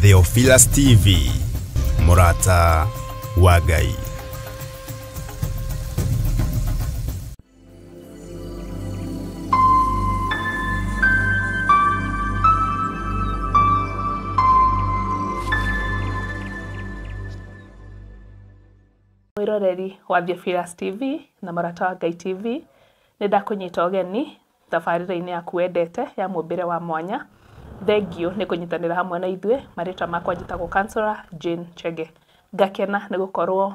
Theophilus TV, Murata wa Ngai. Mwiroreri wa Theophilus TV na Murata wa Ngai TV, nenda kunyita ugeni tabarĩra-inĩ yaku wendete ya mũmbĩre wa mwanya. Thengio nĩ kũnyitanĩra hamwe na ithuĩ. Marĩtwa makwa njĩtagwo Councillor Jane Chege. Ngakena nĩ gũkorwo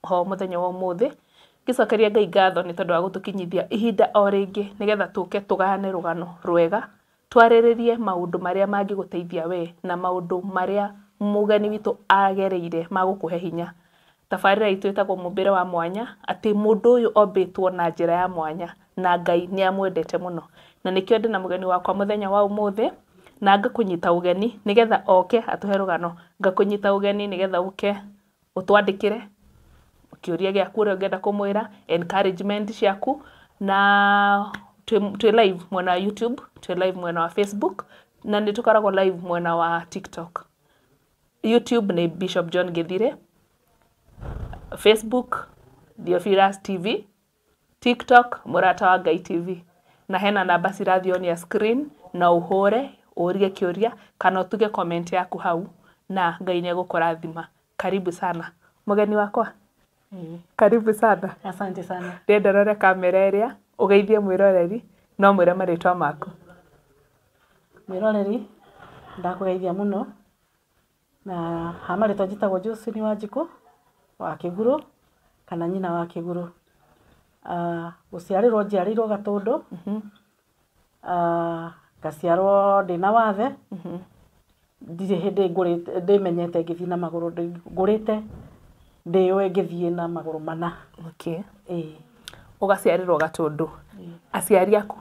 ho mũthenya wa ũmũthĩ ngĩcokeria Ngai ngatho nĩ tondũ wa gũtũkinyithia ihinda o rĩngĩ nĩgetha tũke tũgayane rũgano rwega, twarĩrĩrie maũndũ marĩa mangĩgũteithia we na maũndũ marĩa mũgeni witũ agereire magũkũhe hinya. Tabarĩra itũ ĩtagwo mũmbĩre wa mwanya, atĩ mũndũ ũyũ ombĩtwo na njĩra ya mwanya na Ngai nĩ amwendete mũno, na nĩkĩo ndĩ na mũgeni wakwa mũthenya wa ũmũthĩ, na ngakũnyita ũgeni nĩgetha oke atũhe rũgano. Ngakũnyita ũgeni nĩgetha ũke ũtwandĩkĩre kĩũria gĩaku ũrĩa ũngĩenda kũmwĩra, encouragement ciaku, na twĩ live mwena wa YouTube, twĩ live mwena wa Facebook, na nĩ tũkoragwo live mwena wa TikTok. YouTube nĩ Bishop John Githire, Facebook Theophilus TV, TikTok Murata wa Ngai TV, na hena namba cirathiĩ on ya screen, na ũhũre ũrie kĩũria kana ũtuge comment yaku hau na Ngai nĩ egũkũrathima. Karibu sana mũgeni wakwa. Karibu sana. Asante sana. Ndĩrenda rore kamera ĩrĩa ũgeithie mwĩroreri, no mwĩre marĩtwa maku. Mwĩroreri ndakũgeithia mũno, na hamarĩtwa njĩtagwo Josephine Wanjikũ wa Kĩgũrũ kana nyina wa Kĩgũrũ. Gũciarĩrwo njiarĩirwo Gatũndũ, ngaciarwo ndĩna wathe, ndirĩ hĩndĩ ndĩmenyete ngĩthiĩ na magũrũ, ngũrĩte ndĩũĩ ngĩthiĩ na magũrũ mana. Okay. Ũgaciarĩrwo Gatũndũ. Aciari aku,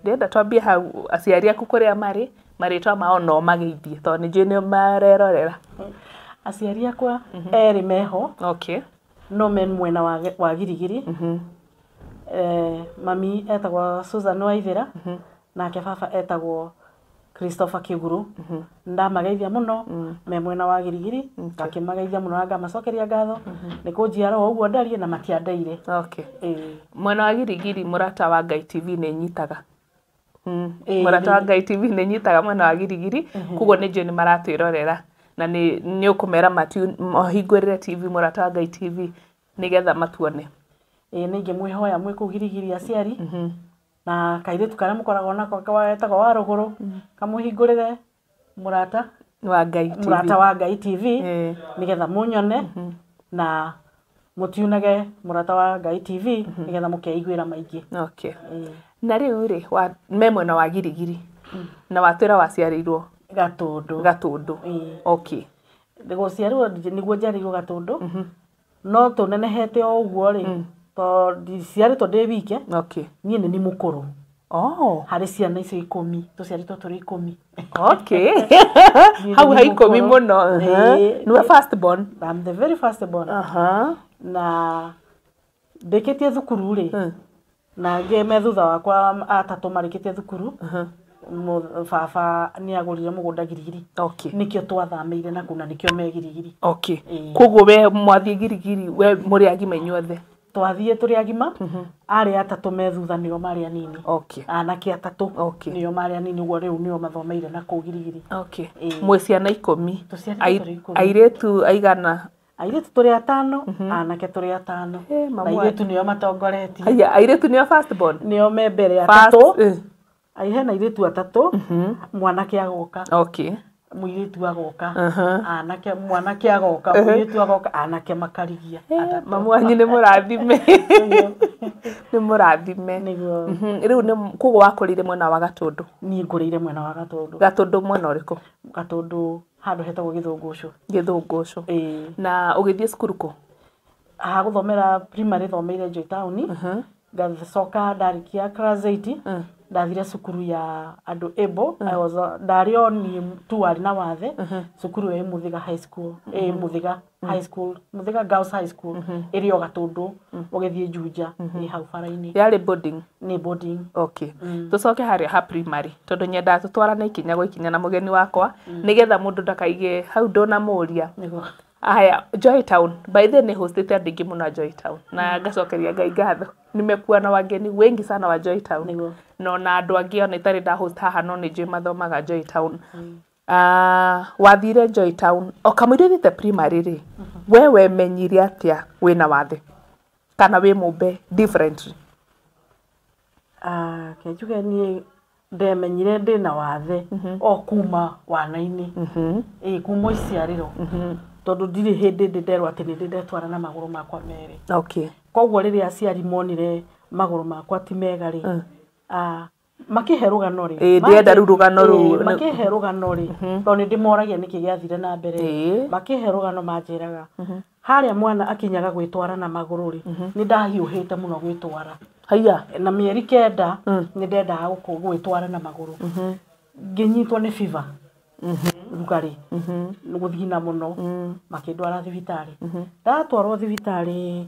ndĩrenda twambie hau, aciari aku kũrĩa marĩ, marĩtwa mao no mageithie tondũ nĩ njũĩ nĩ marerorera. Aciari akwa erĩ meho. Okay. No me mwena wa Girigiri. Mami etagwo Susan Waithera, nake baba etagwo Christopher Kĩgũrũ. Ndamageithia mũno me mwena wa Girigiri, ngakĩmageithia mũno na ngamacokeria ngatho nĩ kũnjiara o ũguo ndarie na matiandeire. Okay. Mwena wa Girigiri Murata wa Ngai TV nĩ nyitaga. Murata wa Ngai TV nĩ nyitaga mwena wa Girigiri, kuguo nĩ njũĩ nĩ maratwĩrorera na nĩ ũkũmera mahingũrĩre TV Murata wa Ngai TV nĩgetha matuone. Nĩ ingĩmwĩhoya mwĩ kũu Girigiri aciari, na kairĩtu karĩa mũkoragwo nako ketagwo wa Rũgũrũ, kamũhingũrĩre Murata wa Ngai TV, Murata wa Ngai TV, nĩgetha mũnyone na mũtiunage Murata wa Ngai TV nĩgetha mũkeiguĩra maingĩ. Okay. Na rĩu rĩ me mwena wa Girigiri na watwĩra waciarĩirwo Gatũndũ. Gatũndũ. Okay. Gũciarĩrwo nĩguo njiarĩirwo Gatũndũ, no tũnenehete o ũguo rĩ, tondũ ciarĩtwo ndĩ wike. Okay. Niĩ nĩ mũkũrũ harĩ ciana icio 10, tũciarĩtwo tũrĩ 10. Okay. Hau ha 10 mũno. Nĩwe first born? I'm the very first born. Na ndĩkĩtie thukuru rĩ, na ngĩme thutha wakwa atatũ marĩkĩtie thukuru, baba nĩ agũrire mũgũnda Girigiri. Okay. Nĩkĩo twathamĩire na kuna nĩkĩo me Girigiri. Okay. Koguo we mwathiĩ Girigiri we mũrĩ agima inyuothe? Twathiĩ tũrĩ agima, arĩa atatũ me thutha nĩo marĩ anini. Okay. Anake atatũ nĩo marĩ anini, ũguo rĩu nĩo mathomeire na kũu Girigiri. Okay. Mwĩ ciana 10. Tũciarĩtwo tũrĩ 10. Airĩtu aigana? Airĩtu tũrĩ 5, anake tũrĩ 5. Na airĩtu nĩo matongoretie. Haya, airĩtu nĩo first born? Nĩo me mbere atatũ. Hena airĩtu atatũ, mwanake agoka. Okay. Mũirĩtu agoka, anake, mwanake agoka, mũirĩtu agoka, anake makarigia. Mamu wanyu nĩ mũrathime. Nĩ mũrathime. Rĩu nĩ koguo wakũrĩire mwena wa Gatũndũ? Niĩ ngũrĩire mwena wa Gatũndũ. Gatũndũ mwena ũrĩkũ? Gatũndũ handũ hetagwo Gĩthũngũcũ. Gĩthũngũcũ. Na ũgĩthiĩ cukuru kũ? Gũthomera primary thomeire Joy Town, ngacoka ndarĩkia class 8, ndathire cukuru ya andu ebo ndario ni tu ari na wathe cukuru ya Muthiga High School Muthiga High School Muthiga Girls High School iri o Gatundu ugithie Juja ni hau bara-ini yari boarding ni boarding. Okay. Tucoke haria ha primary tondu nyenda tutwarana ikinya go ikinya na mugeni wakwa nigetha mundu ndakaige hau ndona muria. Aya, Joy Town. By the way, hostete andingi muno Joy Town. Na ngacokeria Ngai ngatho. Nimekuwa na wageni wengi sana wa Joy Town. No na andu angi ona itari nda host haha no ni njui mathomaga Joy Town. Wathire Joy Town. O kamwire thite primary ri. Wewe menyire atia wina wathe? Kana we mumbe differently? Kenjuge ni ndemenyire ndina wathe o kuma wana-ini. Kuma iciariro. Tondu ndiri hindi nderwa ati ndetwara na maguru makwa meri. Okay. Koguo riria aciari monire maguru makwa ti mega ri makihe rugano ri ndienda rugano ru makihe rugano ri tondu ndimoragia niki giathire na mbere makihe rugano manjiraga haria mwana akinyaga gwitwara na maguru ri ni ndahiuhite muno gwitwara haya na mieri 9 ni ndendaga gwitwara na maguru nginyitwo ni fever rugari guthina muno makindwara thibitari ndatwarwo thibitari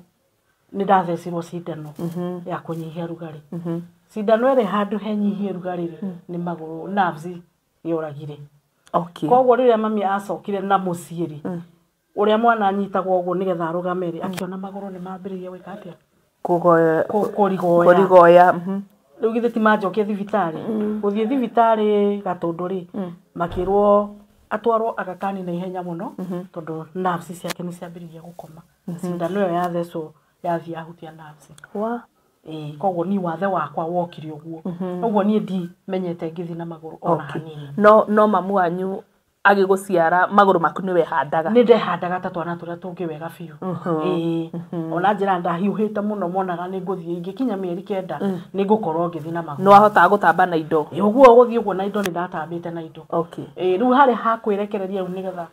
ni ndathecirwo cindano ya kunyihia rugari cindano iri handu henyihie rugari ni maguru nerves yoragire. Okay. Koguo riria mami acokire na muciiri uria mwana anyitagwo uguo nigetha arugamere akiona maguru ni mambiririe gwika atia kurigoya riu githe ti manjokie thibitari guthie thibitari Gatundu ri makirwo atwarwo agakani na ihenya muno tondu nerves ciake ni ciambiririe gukoma cindano iyo yathecwo yathie ahutia nerves koguo ni wathe wakwa wokire uguo uguo ni ndi menyete ngithi na maguru ona hanini. No mamu wanyu agiguciara maguru maku ni wehandaga? Ni ndehandaga ta twana turia tungi wega biu. Ona njira ndahiuhite muno monaga ni nguthie ingikinya mieri 9 ni ngukorwo ngithi na maguru. No ahota gutamba na indo? Uguo guthie uguo na indo ni ndatambite na indo. Okay. Riu hari ha kwirekereria nigetha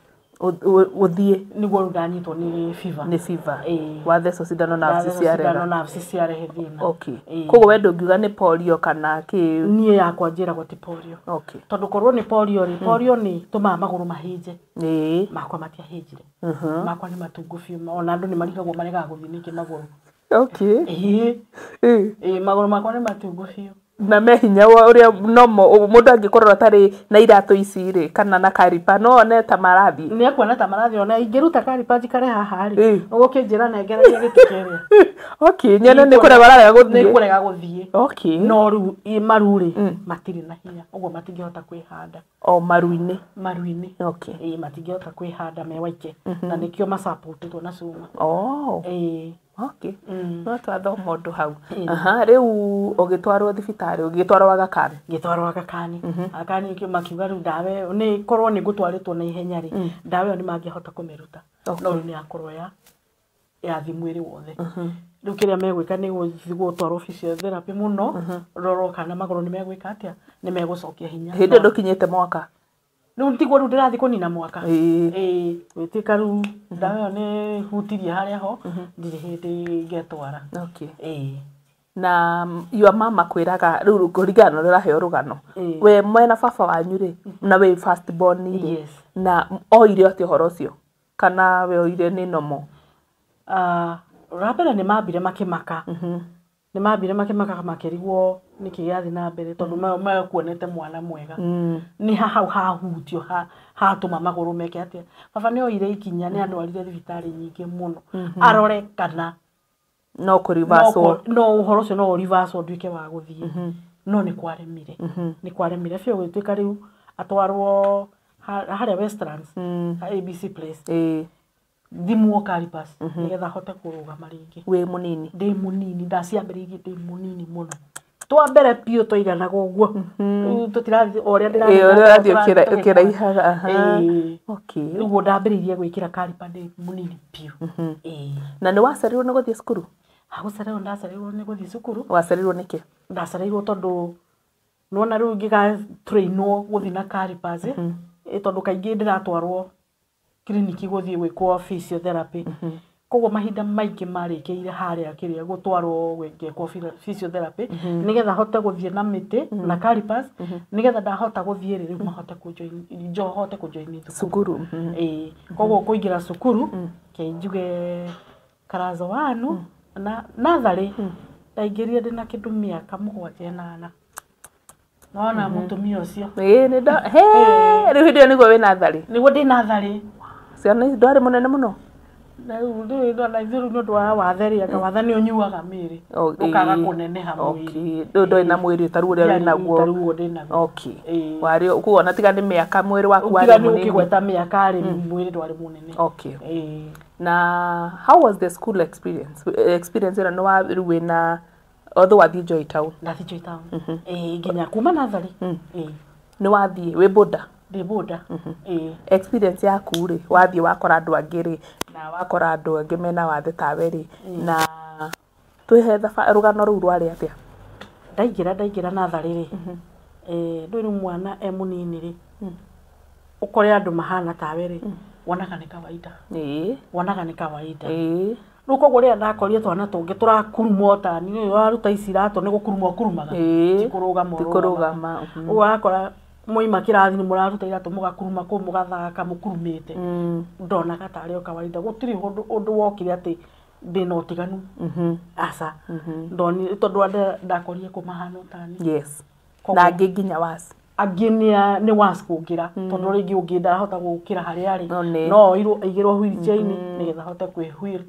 uthie niguo ndanyitwo ni fever. Ni fever. Wathecwo cindano nerves ciarega. Cindano nerves ciarehe thina. Okay. Koguo we ndungiuga ni polio kana ki? Nie yakwa njiragwo ti polio. Okay. Tondu korwo ni polio ri polio ni tuma maguru mahinje. Makwa matiahinjire. Makwa ni matungu biu ona andu ni marigagwo marega guthie niki maguru. Okay. Maguru makwa ni matungu biu. Na mehinya uria nomo mundu angikorwo atari na iratu ici ri kana na karipa no one ta marathi ni akuona ta marathi ona ingiruta karipa njikare haha ri ugukinjira nengeragia gitukeria. Okay, nyene ni kurega bararega guthie ni kurega guthie. Okay. No ru maru ri matiri na hinya uguo matingihota kwihanda maru-ini. Okay. Matingihota kwihanda me waike na nikio ma supportitwo na cuma. Okay. No twathoma undu hau. Riu ugitwarwo thibitari ugitwarwo Agakani? Ngitwarwo Agakani. Agakani makiuga riu ndawe ni korwo ni ngutwaritwo na ihenya ri ndawe ni mangihota kumiruta. No ni akorwo ya thimwiri wothe. Riu kiria megwika ni gutwarwo physiotherapy muno roro kana maguru ni megwika atia ni megucokia hinya. Hindi ndukinyite mwaka? Riu ntigwo riu ndirathi kunina mwaka. Witika riu ndawe ni hutirie haria ho ndiri hindi ngetwara. Okay. Na your mama kwiraga riu kurigana ruraheo rugano we mwena baba wanyu ri na we first born ri na oire ati horo cio kana we oire ni nomo? Rapera ni mambire makimaka. Ni mambire makimaka makirigwo niki giathi na mbere tondu makuonete mwana mwega. Ni hau hahutio hatuma maguru meke atia baba ni oire ikinya ni andwarire thibitari nyingi muno arore kana no kurivaso no uhoro cio no urivaso nduike wa guthie no ni kwaremire fio gwituika riu atwarwo haria Westlands ABC Place thimwo Caripas nigetha hote kurugama ringi. We munini? Ndi munini ndaciambiririe ndi munini muno twa mbere pio toigana guguo tutirathi oria ndirathi ukiraihaga. Okay. Riu ndambiririe gwikira Caripas ndi munini pio. Na ni wacerirwo ni guthie cukuru? Ndacerirwo ni guthie cukuru. Wacerirwo niki? Ndacerirwo tondu nona riu ngiga trainwo guthie na Caripas tondu kaingi ndiratwarwo kliniki guthie gwikwo physiotherapy koguo mahinda maingĩ marĩkĩire harĩa kĩrĩa gũtwarwo gwĩkwo physiotherapy nigetha hote gũthiĩ na mĩtĩ na calipers nigetha ndahota gũthiĩ rĩu mahote kũjoin cukuru koguo kũingĩra cukuru kĩnjuge class 1 na natharĩ ndaingĩrire ndĩna kĩndũ mĩaka 7-8 nona mũtumia ũcio rĩu hĩndĩ ĩyo nĩguo wĩ natharĩ nĩguo ndĩ natharĩ ciana ici ndwarĩ mũnene mũno rĩu nĩ ũndũ wa wathe anga watha nĩ ũnyuaga mĩĩrĩ ũkaga kũneneha mwĩrĩ ndũrĩ na mwĩrĩ ũtaru ũrĩa wĩ naguo warĩ kuona tiga nĩ mĩaka mwĩrĩ waku warĩ mũnene ũkĩgweta mĩaka rĩ mwĩrĩ ndwarĩ mũnene na how was the school experience ĩno nĩ wa rĩu wĩna although wathiĩ Joy Town nginya kuma natharĩ nĩ wathiĩ wĩ boda ndĩ boda experience yaku rĩ wathiĩ wakora andũ angĩ rĩ na wakora andũ angĩ mena wathe tawe rĩ na twĩhe rũgano rũu rwarĩ atĩa ndaingĩra natharĩ rĩ ndũrĩ mwana mũnini rĩ ũkore andũ mahana tawe rĩ wonaga nĩ kawaida wonaga nĩ kawaida rĩu koguo rĩrĩa ndakorire twana tũngĩ tũrakuruma tani nĩ waruta iciratũ nĩ gũkuruma ũkurumaga tikũrũgama ũgakora moima kĩrathi nĩ mũraruta iratũ mũgakuruma kũu mũgathaka mũkurumĩte ndonaga tarĩ o kawaida gũtirĩ ũndũ wokire atĩ ndĩna ũtiganu aca ndoni tondũ ndakorire kũmahana tani na angĩ nginya wasi angĩ nĩ wasi kũngĩra tondũ rĩngĩ ũngĩ ndahota gũkĩra harĩa arĩ no aigĩrwo wheelchair-inĩ nĩgetha ahote kwĩwheel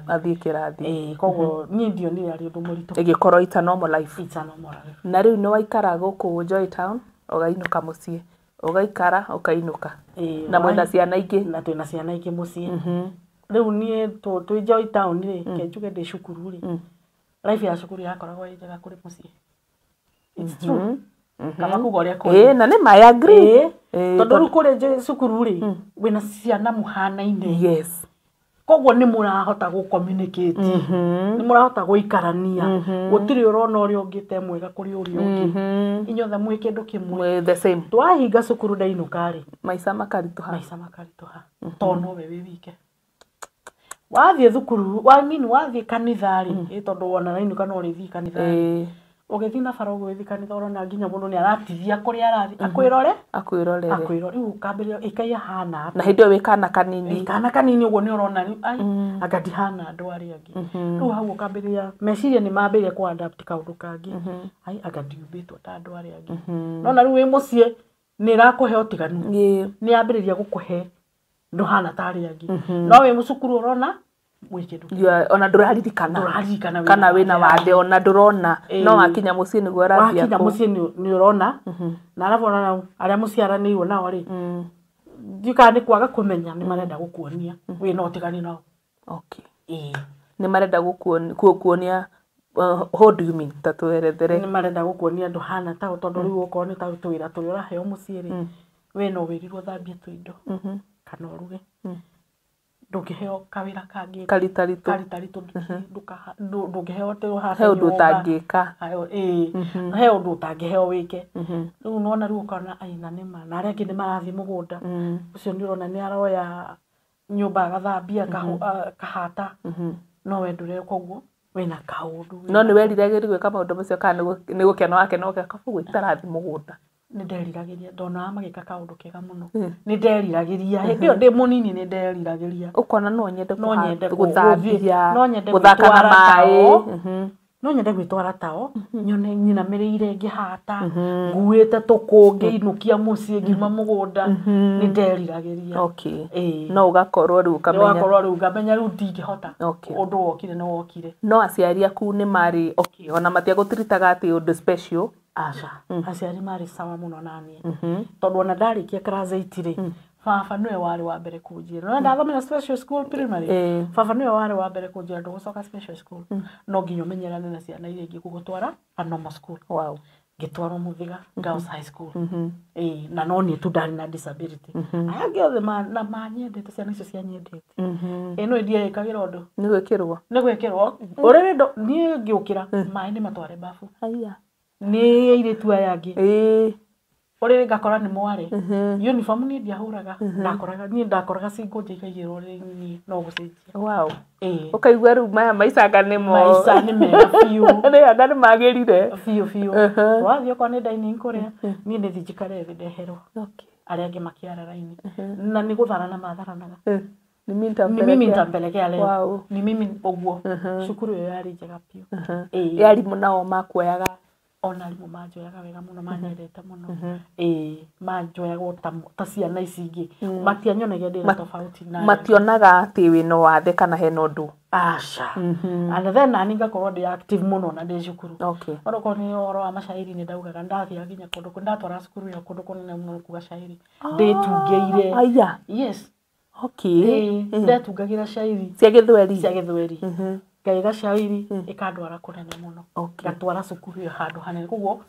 athiĩ kĩrathi koguo niĩ ndionire arĩ ũndũ mũritũ ĩgĩkorwo it's a normal life na rĩu nĩ waikara gũkũ Joy Town ũgainũka mũciĩ ũgaikara ũkainũka na mwĩna ciana ingĩ na twĩna ciana ingĩ mũciĩ rĩu niĩ twĩ Joy Town rĩ kenjuge ndĩ cukuru rĩ life ya cukuru yakoragwo ĩ njega kũrĩ mũciĩ it's true kama kuga ũrĩa kũrĩ na nĩ my agree tondũ rĩu kũrĩ cukuru rĩ wĩna ciana mũhanaine koguo nĩ mũrahota gũcommunicate nĩ mũrahota gũikarania gũtirĩ ũrona ũrĩa ũngĩ te mwega kũrĩ ũrĩa ũngĩ inyothe mwĩ kĩndũ kĩmwe the same twahinga cukuru ndainũka rĩ maica makaritũha tondũ nowe wĩ wike wathiĩ thukuru wathiĩ kanitha rĩ tondũ wona nainũka no ũrĩthiĩ kanitha ũgĩthiĩ na bara ũgĩthiĩ kanitha ũrona nginya mũndũ nĩ aratithia kũrĩa arathi akwĩrore rĩu ũkambĩrĩria ĩkai ahana na hĩndĩ ĩyo wĩ kana kanini ũguo nĩ ũrona rĩu anga ndihana andũ arĩa angĩ rĩu hau ũkambĩrĩria meciria nĩ mambĩrĩria kũ adapt kaũndũ kangĩ anga ndiumbĩtwo ta andũ arĩa angĩ nona rĩu wĩ mũciĩ nĩ ĩrakũhe ũtiganu nĩ yambĩrĩria gũkũhe ndũhana ta arĩa angĩ no wĩ mũcukuru ũrona ona ndũraririkana kana wĩna wathe ona ndũrona no wakinya mũciĩ nĩguo ũrathiĩ wakinya mũciĩ nĩ ũrona na arabu ona arĩa mũciaranĩirwo nao rĩ ndika nĩ kwaga kũmenya nĩ marenda gũkuonia wĩna ũtigani nao nĩ marenda gũkuonia how do you mean ta twerethere nĩ marenda gũkuonia ndũhana ta tondũ rĩu okorwo nĩ ta twĩra tũrĩa ũraheo mũciĩ rĩ wĩna wĩrirwo thambia tũindo kana ũruge ndũngĩheo kawĩra kangĩ karitaritũ ndũngĩheo he ũndũ ũtangĩka he ũndũ ũtangĩheo wĩke rĩu nona rĩu ũkona aina nĩma na arĩa angĩ nĩ marathiĩ mũgũnda ũcio nĩ ũrona nĩ aroya nyũmba agathambia kahata no we ndũreka ũguo wĩna kaũndũ no nĩ weriragĩria gwĩka maũndũ macio kana nĩ gũkena wakena ũgeka gũitarathiĩ mũgũnda nĩ nderiragĩria ndona magĩka kaũndũ kega mũno nĩ nderiragĩria hĩndĩ ĩyo ndĩ mũnini nĩ nderiragĩria ũkona no nyende gũthambia gũthaka na maĩ no nyende gwĩtwara tao nyone nyinamĩrĩire ngĩhata nguĩte tũkũngĩ inũkia mũciĩ ngiuma mũgũnda nĩ nderiragĩria no ũgakorwo rĩu ngamenya rĩu ndingĩhota ũndũ wokire nĩ wokire no aciari aku nĩ marĩ ona matiagũtiritaga atĩ ũndũ special aca aciari marĩ sawa mũno naniĩ tondũ ona ndarĩkia class 8 rĩ baba nĩwe warĩ wa mbere kũnjĩra no ndathomera special school primary baba nĩwe warĩ wa mbere kũnjĩra ndũgũcoka special school no nginya ũmenyerane na ciana iria ingĩ gũgũtwara a normal school ngĩtwarwo Mũthĩga Girls High School na no niĩ tu ndarĩ na disability aya angĩ othe manyendete ciana icio cianyendete no ndiekagĩra ũndũ nĩ gwĩkĩrwo ũrĩrĩ niĩ ngĩũkĩra maĩ nĩ matware bafu nĩ airĩtu aya angĩ Ore ngakora ni mware uniform ni ndiahuraga ndakoraga singo njikaigirwo ni no gucenjia wow ukaigua ru maya maicaga nimo maica ni mega fiu ni anga ni magirire fiu wathio kwa ni dining kuria ni ni thijikare ndeherwo okay aria angi makiara raini na ni gutharana matharanaga ni mimi nitampelekea leo wow ni mimi oguo cukuru yo yari njega piu yari munao makuoyaga ona rimu manjoyaga wega muno manyendete muno manjoyaga ta ciana ici ingi matianyonagia ndira tofauti na mationaga ati wino wathe kana he nondu asha and then nani ngakorwo ndi active muno na ndi cukuru okay oro ko ni oro wa mashairi ni ndaugaga ndathia ginya kundu ndatwara cukuru ya kundu kunene muno kuga shairi nditungeire aya yes okay ndatungagira shairi cia githweri ngaiga shairi ikandwara kunene muno okay gatwara cukuru ya handu hanene kuguo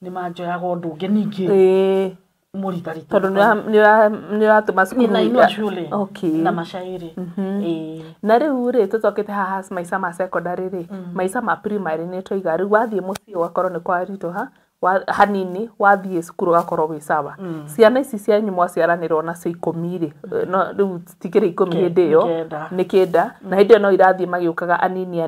ni manjoyaga undu ungi ningi muritarita tondu ni ratuma cukuru na ino shule okay na mashairi na riu ri tutokete haha maica ma secondary ri maica ma primary ni twiga riu wathie mucii wakorwo ni kwa rito hanini wathie cukuru gakorwo wi sawa ciana ici cia nyumwa ciaranirwo na cia 10 ri no riu tikire 10 hindi yo ni kenda na hindi no irathie magiukaga anini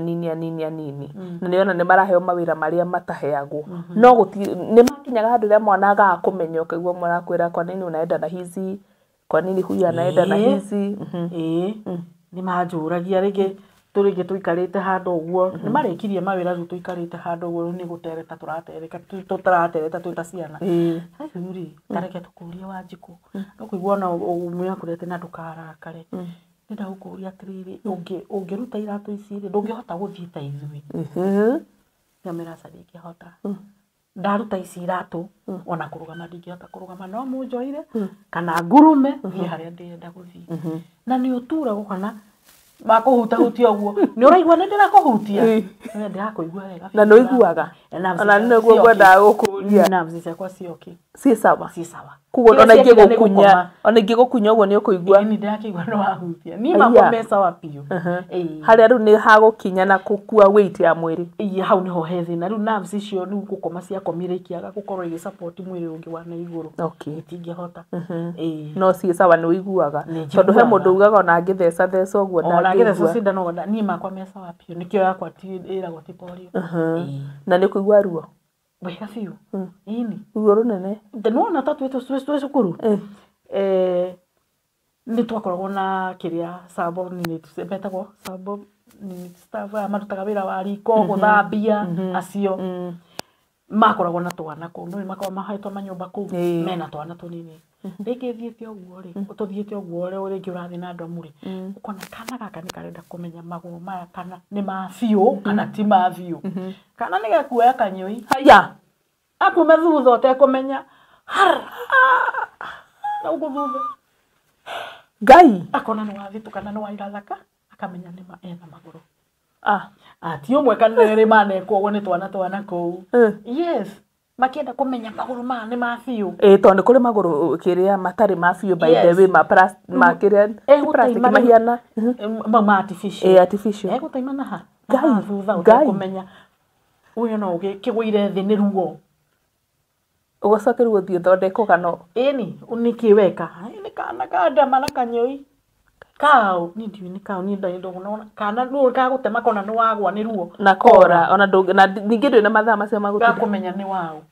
na niona ni maraheo mawira maria mataheagwo no guti ni makinyaga handu ria mwana aga kumenya ukaigua mwana kwira kwa nini unaenda na hizi kwa nini huyu anaenda na hizi ni manjuragia rigi turinge tuikarite handu uguo ni marekirie mawira ru tuikarite handu uguo ni gutereta turatereta twita ciana ri tareke tukuria wanjiku ukuigua na umya kurete na ndukarakare nda ukuria atiriri ungiruta iratu ici ri ndungihota guthii ta ithui nyamira sadiki hota ndaruta ici iratu ona kurugama ndingihota kurugama no munjoire kana ngurume thii haria ndenda guthii na ni utura gukana makuhuta hutia uguo ni uraigua ndira kuhutia ndira kuigua wega na no iguaga ona niguo gwenda gukuria nerves ciakwa cioki si sawa kugo ona ingi gukunya uguo ni ukuigua ni ndakigua no ahutia ni makomesa wapio haria riu ni hagukinya na kukua weight ya mwiri hau niho hethi na riu nerves icio riu gukoma cia komirikiaga gukorwo igi support mwiri ungi wa na iguru itingihota no si sawa ni uiguaga tondu he mundu ugaga ona angitheca uguo na ngitheca cindano ni makwa mesa wapio nikio yakwa ti iragwo ti polio na ni kuigua ruo wega fiu ini ruo runene nduona tatu twe cukuru ni twakoragwo na kiria sabo ni betagwo sabo ni staff amarutaga wira wa riko guthambia acio makoragwo na twana kuu no makoragwo mahaitwo manyumba kuu mena twana tunini rĩngĩ thiĩte ũguo rĩ ũtũthiĩte ũguo rĩ rĩngĩ ũrathiĩ na andũ amũrĩ ũkona kana gaka nĩ karenda kũmenya magũrũ maya kana nĩ ma biũ kana ti ma biũ kana nĩ gekuoya kanyũi haya akume thutha ũtekũmenya na ũguo thutha Ngai akona nĩ wathitũkana nĩ wairathaka akamenya nĩ ma ena magũrũ ti ũmwe kana erĩ manekwo ũguo nĩ twana kũu yes makienda kumenya maguru ma ni ma biu tondu kuri maguru kiria matari ma biu by the way ma kiria plastic mahiana ma artificial artificial gutaimana ha Ngai kumenya uyu no kigwire thi ni ruo ugocokeru uthio thondeko kano ni unikiweka ni kana kada mana kanyoi kao ni ndiwi ni kao ni ndo unaona kana ruo ka gutema kona ni wagwa ni ruo na kora ona na ningi ndwe na mathaa macio magutu kumenya ni wao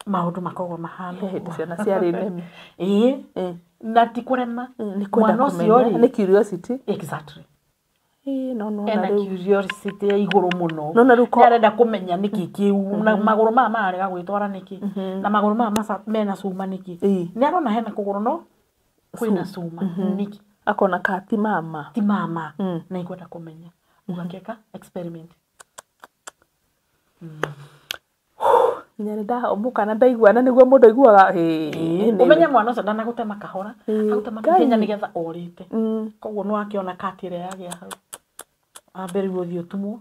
maundu makogwa mahana hindi ciana ciari nemi na ti kurema ni kwenda kumenya ni curiosity exactly no na curiosity ya iguru muno no ruko arenda kumenya niki kiu na maguru ma marega gwitwara niki na maguru ma mena cuma niki ni arona hena kuguru no kwina cuma niki akona ka ti mama na ikwenda kumenya ugakeka experiment nyenda omukana ndaiguana niguo mundu aiguaga umenya mwana ucio ndanagutema kahora agutema kenya nigetha orite koguo no akiona katire yagia hau amberi guthio tumo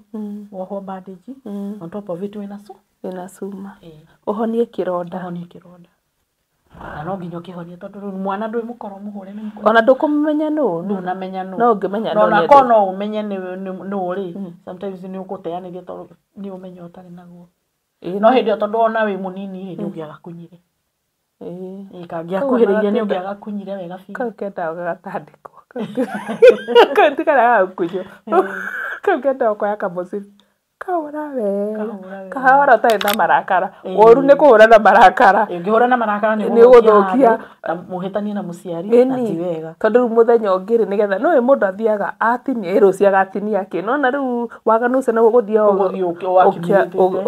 woho bandage on top of it wina cuma uhonie kironda na no nginyo kihonie tondu mwana ndui mukoro muhure ni ona ndukumenya no namenya no ngimenya no na kono umenye ni uri sometimes ni uguteanirie tondu ni umenya utari naguo no hindi tondu ona wi munini ni ungiaga kunyire kangia kuhiriria ni ungiaga kunyire wega biũ kau kenda gagatandĩkwo kau ti karĩa gakunyo kau kenda ũkoya kamũcibi kahũra wega kahora ũtarĩ na marakara ũru nĩ kũhũra na marakara ũngĩhũra na marakara nĩ gũthũkia mũhĩtanie na mũciari na ti wega tondũ rĩu mũthenya ũngĩ nĩgetha no mũndũ athiaga atinia rũciũ agatinia kĩ nona rĩu waganu ũcio nĩguo gũthiaga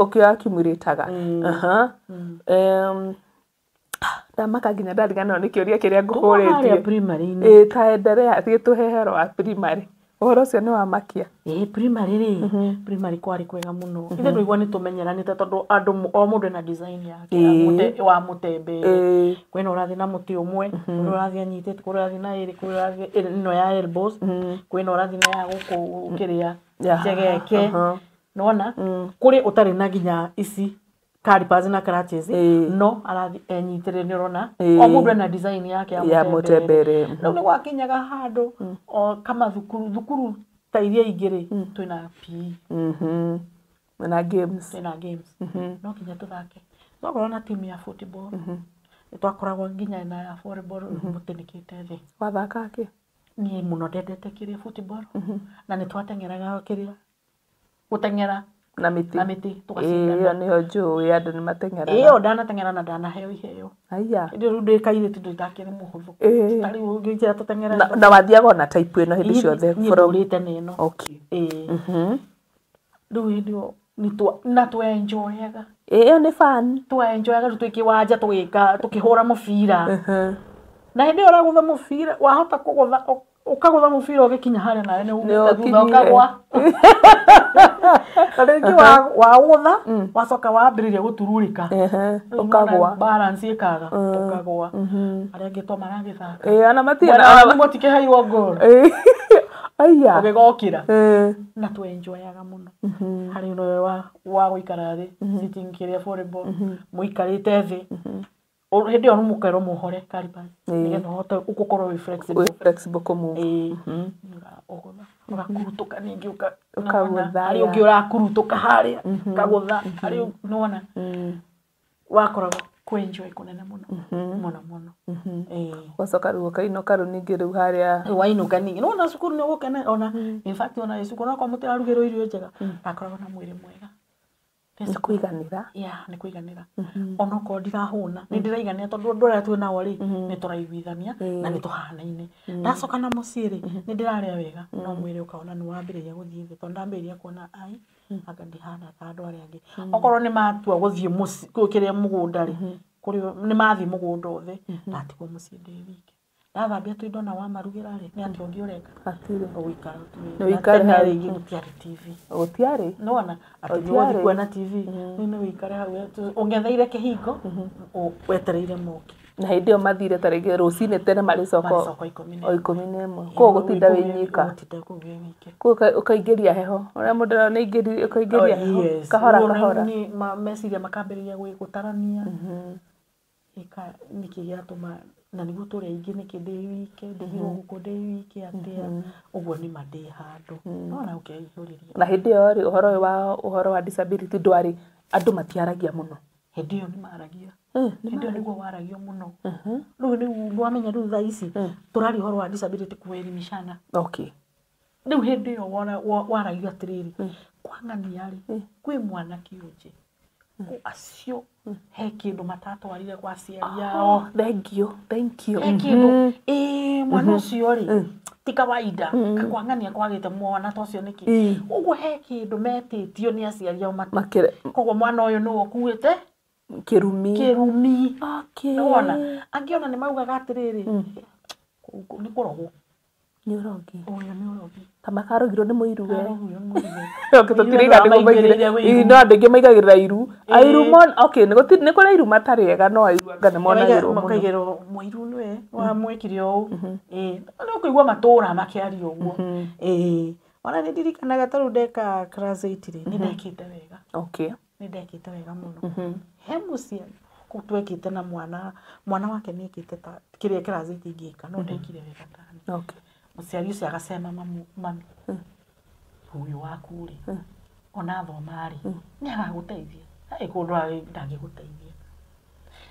ũkĩakumurĩtaga ndamaka nginya ndariganĩrwo nĩ kĩũria kĩrĩa ngũhũrĩtie ta endelea gĩtũhehero wa primary ũhoro ũcio nĩ wamakia primary rĩ primary kwarĩ kwega mũno ithe ndũigua nĩ tũmenyeranĩte tondũ andũ o mũndũ na design yake wa mũtembe kwĩna ũrathiĩ na mũtĩ ũmwe kwĩna ũrathiĩ anyitĩte kũrĩa ũrathiĩ na ĩrĩ kũrĩa ũrathiĩ ĩno ya elbows kwĩna ũrathiĩ na ya gũkũ kĩrĩa njegeke nona kũrĩ ũtarĩ na nginya ici calipers na crutches no arathi enyitire ni urona o mundu na design yake ya mutembere no ni gwakinyaga handu o kama thukuru ta iria ingire twina PE na games no kinya tuthake no korona team ya football twakoragwo nginya na ya volleyball mutinikite thi wathaka ki ni muno ndendete kiria football na ni twatengeraga kiria gutengera na miti tukacindana iyo niyo njũĩ andũ nĩ mateng'eraga iyo ndanateng'era na ndanaheo iheo aya ndio ndikaire tindu itakire muhuthu tari ungĩnjĩra tuteng'era na wathiaga ona type ĩno hĩndĩ ciothe burũrĩte nĩno okay rĩu ndio na twenjoyaga iyo nĩ fun twenjoyaga twĩkĩwanja tũkĩhũra mũbira na hĩndĩ ĩyo ũragũtha mũbira wahota kũgũtha ukagũtha mũbira ũgĩkinya harĩa nawe nĩ thutha ũkagwa rĩngĩ wagũtha wacoka wambĩrĩria gũtururĩka ũkagwa balance ĩkaga ũkagwa arĩa angĩ to maragĩthaka ona matikĩheirwo ngoro aya ũgĩgokĩra na twenjoyaga mũno harĩ ũno wa gũikara thĩ sitting kĩrĩa volleyball mũikarĩte thĩ hĩndĩ ĩyo mũkaĩrwo mũhore calipers nĩgetha ũhote gũkorwo wĩ flexible kũmove ũgakurutũka ningĩ ũkagũtha harĩ ũngĩ ũrakurutũka harĩa ũkagũtha harĩ nĩwona wakoragwo kwĩenjoy kũnene mũno mũno wacoka rĩu ũkainũka rĩu ningĩ rĩu harĩa wainũka ningĩ nĩwona cukuru nĩ ũgũkena ona in fact ona cukuru okorwo mũtirarugĩrwo irio njega ndakoragwo na mwĩrĩ mwega nĩ kũiganĩra nĩ kũiganĩra ona okorwo ndirahũna nĩ ndĩraiganĩra tondũ andũ arĩa twĩ nao rĩ nĩ tũraiguithania na nĩ tũhanaine ndacoka na mũciĩ rĩ nĩ ndĩrarĩa wega no mwĩrĩ ũkaona nĩ wambĩrĩria gũthiĩ thĩ tondũ ndambĩrĩria kuona ai anga ndihana ta andũ arĩa angĩ okorwo nĩ matua gũthiĩ kĩrĩa mũgũnda rĩ nĩ mathiĩ mũgũnda othe ndatigwo mũciĩ ndĩ wiki ndathambia tũindo na wamarugĩra rĩ nĩ atĩ ũngĩ ũreka hatirĩ ũgũikara nĩ ũikare harĩ gũtiarĩ TV gũtiarĩ nĩwona atĩ nĩwathiĩ kuona TV nĩ ũikare hau ũng'etheire kĩhingo wetereire moke na hĩndĩ ĩyo mathire ta rĩngĩ rũcinĩ tene marĩcoka o 11 kũu gũtinda wĩ nyika kũu ũkaingĩria heho ũrĩa mũndũ nĩ ũkaingĩria heho kahora kahora meciria makambĩrĩria gũtarania nĩkĩ gĩatũma na nĩguo tũrĩa ingĩ nĩkĩ ndĩ wike ndigirwo gũkũ ndĩ wike atĩa ũguo nĩma ndĩ handũ nona ũkeihũrĩria na hĩndĩ ĩyo rĩ ũhoro wa disability ndwarĩ andũ matiaragia mũno hĩndĩ ĩyo nĩmaragia hĩndĩ ĩyo nĩguo waragio mũno rĩu nĩwamenya rĩu thaa ici tũrari ũhoro wa disability kuelimishana okay rĩu hĩndĩ ĩyo waragio atĩrĩrĩ kwang'ania rĩ kwĩ mwana kĩũnje acio he kĩndũ matatwarire kwa aciari ao thank you he kĩndũ mwana ũcio rĩ ti kawaida kwang'ania kwagĩte mwana ta ũcio nĩkĩ ũguo he kĩndũ metĩtio nĩ aciari ao koguo mwana ũyũ nĩwe ũkuĩte kĩrumi nĩwona angĩ ona nĩmaugaga atĩrĩrĩ nĩ kũrogwo nĩ ũrogi ũyũ nĩ ũrogi ta makarogirwo nĩ mũiru we no andũ aingĩ maigagĩrĩra iru airu nĩ kũrĩ iru matarĩ ega no airu anga nĩ monagĩrwo mũno makaigĩrwo mũiru nĩwe wamwĩkire ũũ nĩ ũkũigua matũra makĩaria ũguo ona nĩ ndirikanaga ta rĩu ndeka class 8 rĩ nĩ ndekĩte wega nĩ ndekĩte wega mũno he mũciari twekĩte na mwana wake nĩ ekĩte ta kĩrĩa class 8 ingĩka no ndekire wega tani mũciari ũcio agacema mami ũyũ waku rĩ ona thoma rĩ nĩ agagũteithia ai kundu ndangiguteithia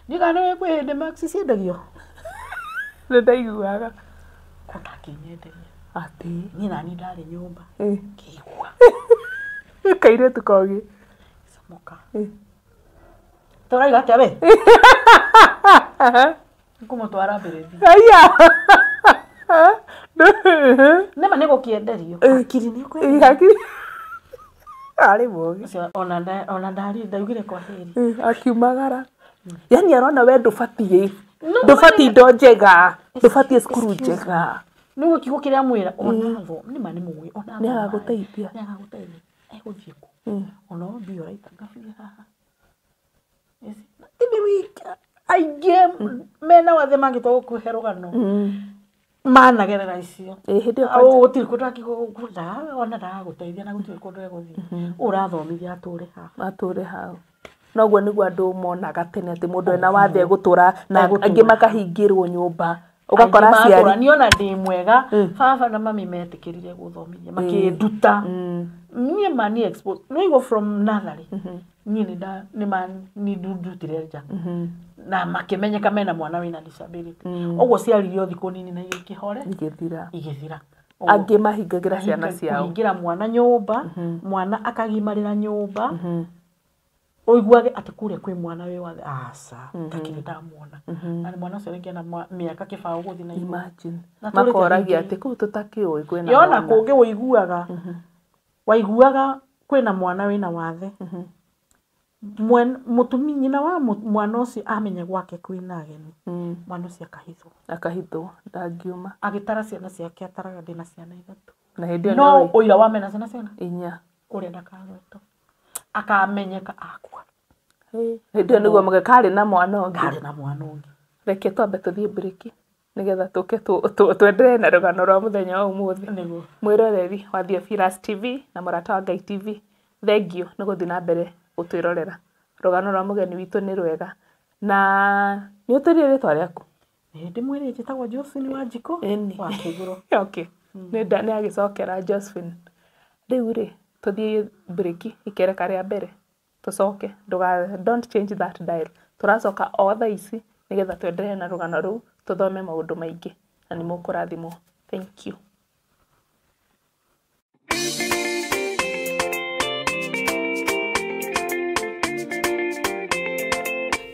ndigana we kwende max ciendagio ndaiguaga kunda kinyenderia ati ni nani ndari nyumba kiigua kaire tukogi samoka toraiga atia we kumutwara mberethi aya nema nego kienderio akiri ni kwe akiri ari bogi ona ndari ndaugire kwa heri akiumagara yani arona we ndubatie ndo njega ndubatie skuru njega niwe kigo kiria mwira onatho nima ni mugwi onatho ni agaguteithia eguthie ku ona bio raita ngabia haha ibi wika aige mena wathe mangito kuherugano managerera icio hindi au gutiri kundu akigukunda ona ndaguteithia na gutiri kundu eguthie urathomithia ature hau noguo niguo andu monaga tene ati mundu ena wathe gutura na angi makahingirwo nyumba ugakora ciari niona ndi mwega baba na mami metikirire guthomithia makinduta nie mani expose no go from nursery nie ni ndutire nja na makimenyeka mena mwana wina disability ogwo ciaririo thiku nini na igikihore igithira angi mahingagira ciana ciao kuhingira mwana nyumba mwana akagimarira nyumba oiguage ati kure kwi mwana we wathe asa takiri ndamuona na mwana ucio ringi na miaka kibao guthi na imagine makoragia ati ku tutakioi kwina yona kungi waiguaga kwina mwana wina wathe mutumi nyina wa mwana ucio amenye gwake kwina ageni mwana ucio akahithwo ndangiuma agitara ciana ciake ataraga ndina ciana ithatu na hindi no oira wa mena ciana inya kuria ndakagweto akamenyeka akwa hindi niguo mugekari na mwana ungi reke twambe tuthie break nigetha tuke twenderee na rugano rwa muthenya wa umuthi mwiroreri wa Theophilus TV na Murata wa Ngai TV thengio ni guthi na mbere utwirorera rugano rwa mugeni witu ni rwega na ni uturie ritwa riaku ndi mwire njitagwo Josephine Wanjiko wa Kiguru okay ni agicokera Josephine riu ri tuthie break ikereka ria mbere tucoke don't change that dial turacoka o thaa ici nigetha twenderee na rugano ruu tuthome maundu maingi na ni mukurathimwo thank you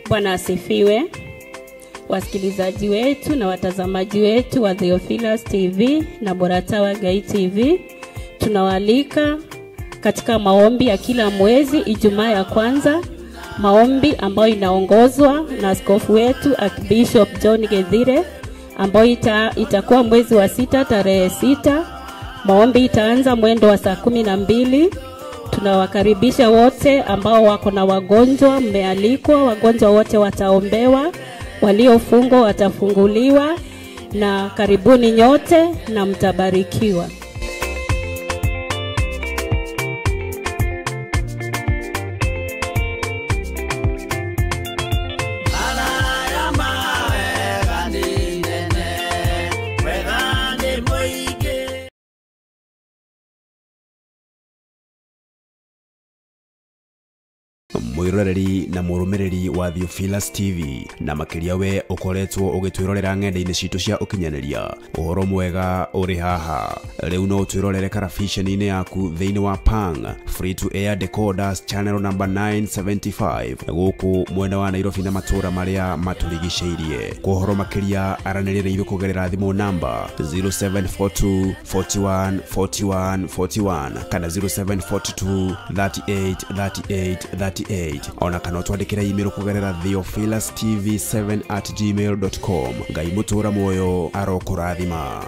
Bwana asifiwe. Wasikilizaji wetu na watazamaji wetu wa Theophilus TV na Murata wa Ngai TV, tunawaalika katika maombi ya kila mwezi Ijumaa ya kwanza, maombi ambayo inaongozwa na askofu wetu Archbishop John Gethire, ambayo itakuwa mwezi wa 6 tarehe 6. Maombi itaanza mwendo wa saa 12. Tunawakaribisha wote ambao wako na wagonjwa, mmealikwa. Wagonjwa wote wataombewa, waliofungwa watafunguliwa, na karibuni nyote na mtabarikiwa. mwiroreri na murumiriri wa Theophilus TV na makiria we ukoretwo ugitwirorera ng'enda-ini citu cia ukinyaniria uhoro mwega uri haha riu no twirorere karabiceni-ini yaku thiini wa Pang free to air decoders channel number 975 guku mwena wa Nairobi na matura maria maturigiceirie kuhoro makiria aranirire ibe kugerera thimu namba 0742 41 41 41 kana 0742 38 38 38 ona kana twandikira email kugerera theophilustv7@gmail.com ngai mutura moyo arokurathima.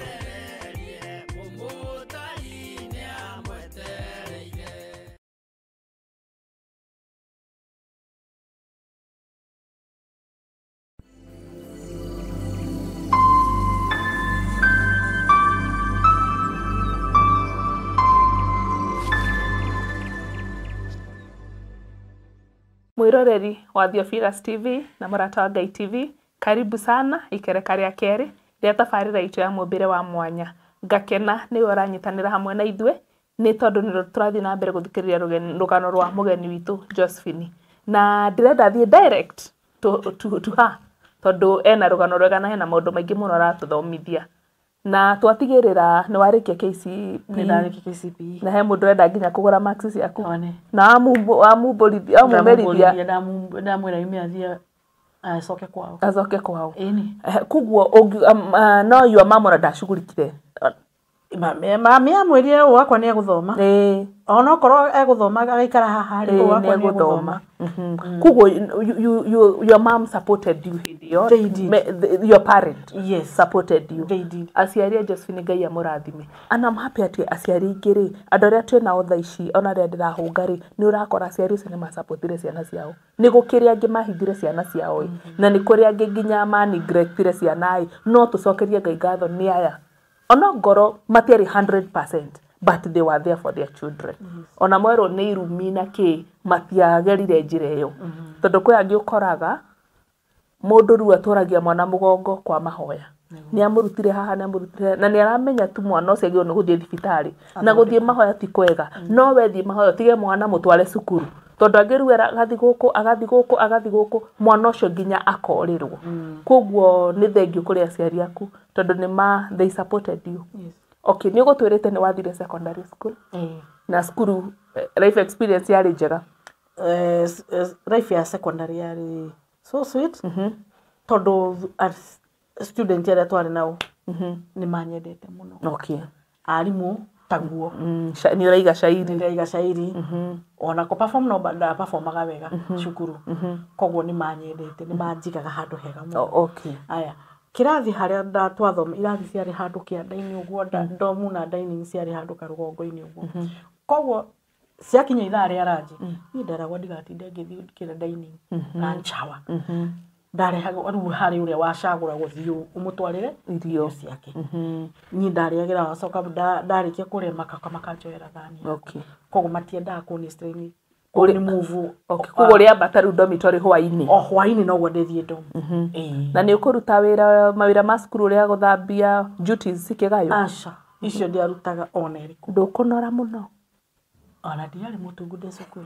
Mwiroreri wa Theophilus TV na Murata wa Ngai TV, karibu sana ikereka ria keri ria tabarira itu ya mumbire wa mwanya. Ngakena ni uranyitanira hamwe na ithwe ni tondu ni turathi na mbere guthikiriria rugano rwa mugeni witu Josephine. na ndirenda thiĩ direct to her tondu ena rugano rwega na hena maundu maingi muno aratuthomithia na twatigirira ni warikia KCPE ndariki KCPE na he mundu enda nginya kugura marks ciaku one na amumerithia ndamwira ime athia acoke kwao eni kuguo no your mama na ndacugurikire mami amwirie wakwa ni eguthoma ona okorwo eguthoma agaikara haha ri wakwa ni eguthoma kuguo your mom supported you hidio your parent supported you they did aciari Josephine Ngai amurathime and I'm happy ati aciari ingiri andu aria twina otha ici ona ria ndirahungari ni urakora aciari ucio ni masupportire ciana ciao ni gukiria angi mahithire ciana ciao na ni kuri angi nginya ma neglectire ciana no tucokerie Ngai ngatho ni aya ona ngoro matiari 100% but they were there for their children ona mwero ni irumi na ki matiagerire njira iyo tondu kwi angi ukoraga mundu ru aturagia mwana mugongo kwa mahoya ni amurutire haha ni amurutire na ni aramenya tu mwana ucio agio ni guthie thibitari na guthie mahoya ti kwega no wethie mahoya tige mwana mutware cukuru tondu angiruera agathi guku mwana ucio nginya akorirwo koguo ni thengio kuri aciari aku tondu ni they supported you okay ni gutwirite ni wathire secondary school na school life experience yari njega life ya secondary yari so sweet tondu student yari twari nao ni manyendete muno okay arimu taguo ni uraiga shairi ona ko perform no banda performaga wega shukuru koguo ni manyendete ni manjigaga handu hega muno okay aya kirathi haria twathoma irathi ciari handu kianda-ini uguo ndomu na dining ciari handu karugongo-ini uguo koguo ciakinya ithaa ria ranji ni ndaragwa ndigatinde ngithii kira dining na nchawa ndarehaga riu hari uria wacagura guthii umutwarire irio ciake ni ndariagira wacoka ndarikia kuria makanjoera thani okay koguo matiendaga kuni strain kuni move okay koguo ria bataru dormitory hwaini hwaini no gwo ndithie dom na ni ukuruta mawira ma cukuru uria guthambia duties cikigayo asha icio ndiarutaga ona iriku ndukunora muno ona ndiari mutungu de cukuru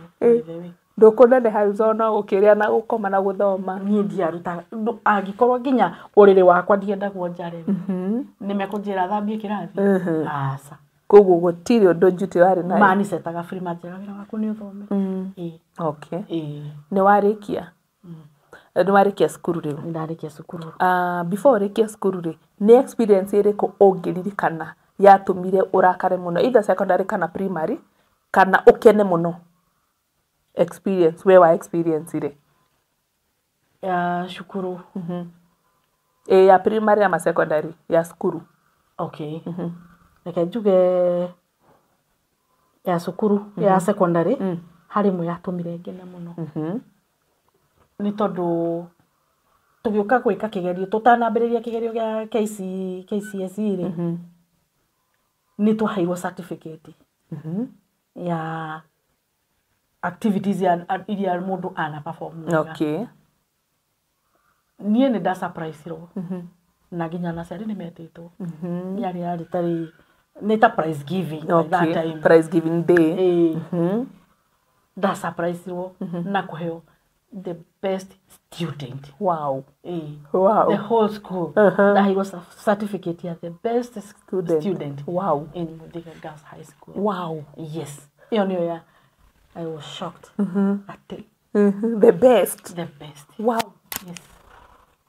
ndukunene harizona ukiria na gukoma na guthoma ni ndiarutaga angikorwo nginya uriri wakwa ndiendagwo njare nimekunjira thambie kirathi asa koguo gutiri undu njuti wari nayo mani setaga free majira wira waku ni uthome okay ni warikia ni warikia cukuru riu ndarikia cukuru before warikia cukuru ri ni experience iriku ungiririkana yatumire urakare muno either secondary kana primary kana ukene muno experience we wa experience ire ya shukuru ya primary ama secondary ya cukuru okay reke njuge ya cukuru ya secondary harimu yatumire ngene muno ni tondu tugiuka gwika kigerio tutanambiriria kigerio gia KCSE ri ni tuhairwo certificate ya activities iria mundu ana perform okay nie ni da surprise ro na ginya na ciari ni metitwo yari tari ni ta prize giving that time prize giving day da surprise ro na kuheo the best student wow the whole school that he was a certificate as the best student wow in Muthaiga Girls High School wow yes ya I was shocked the best wow yes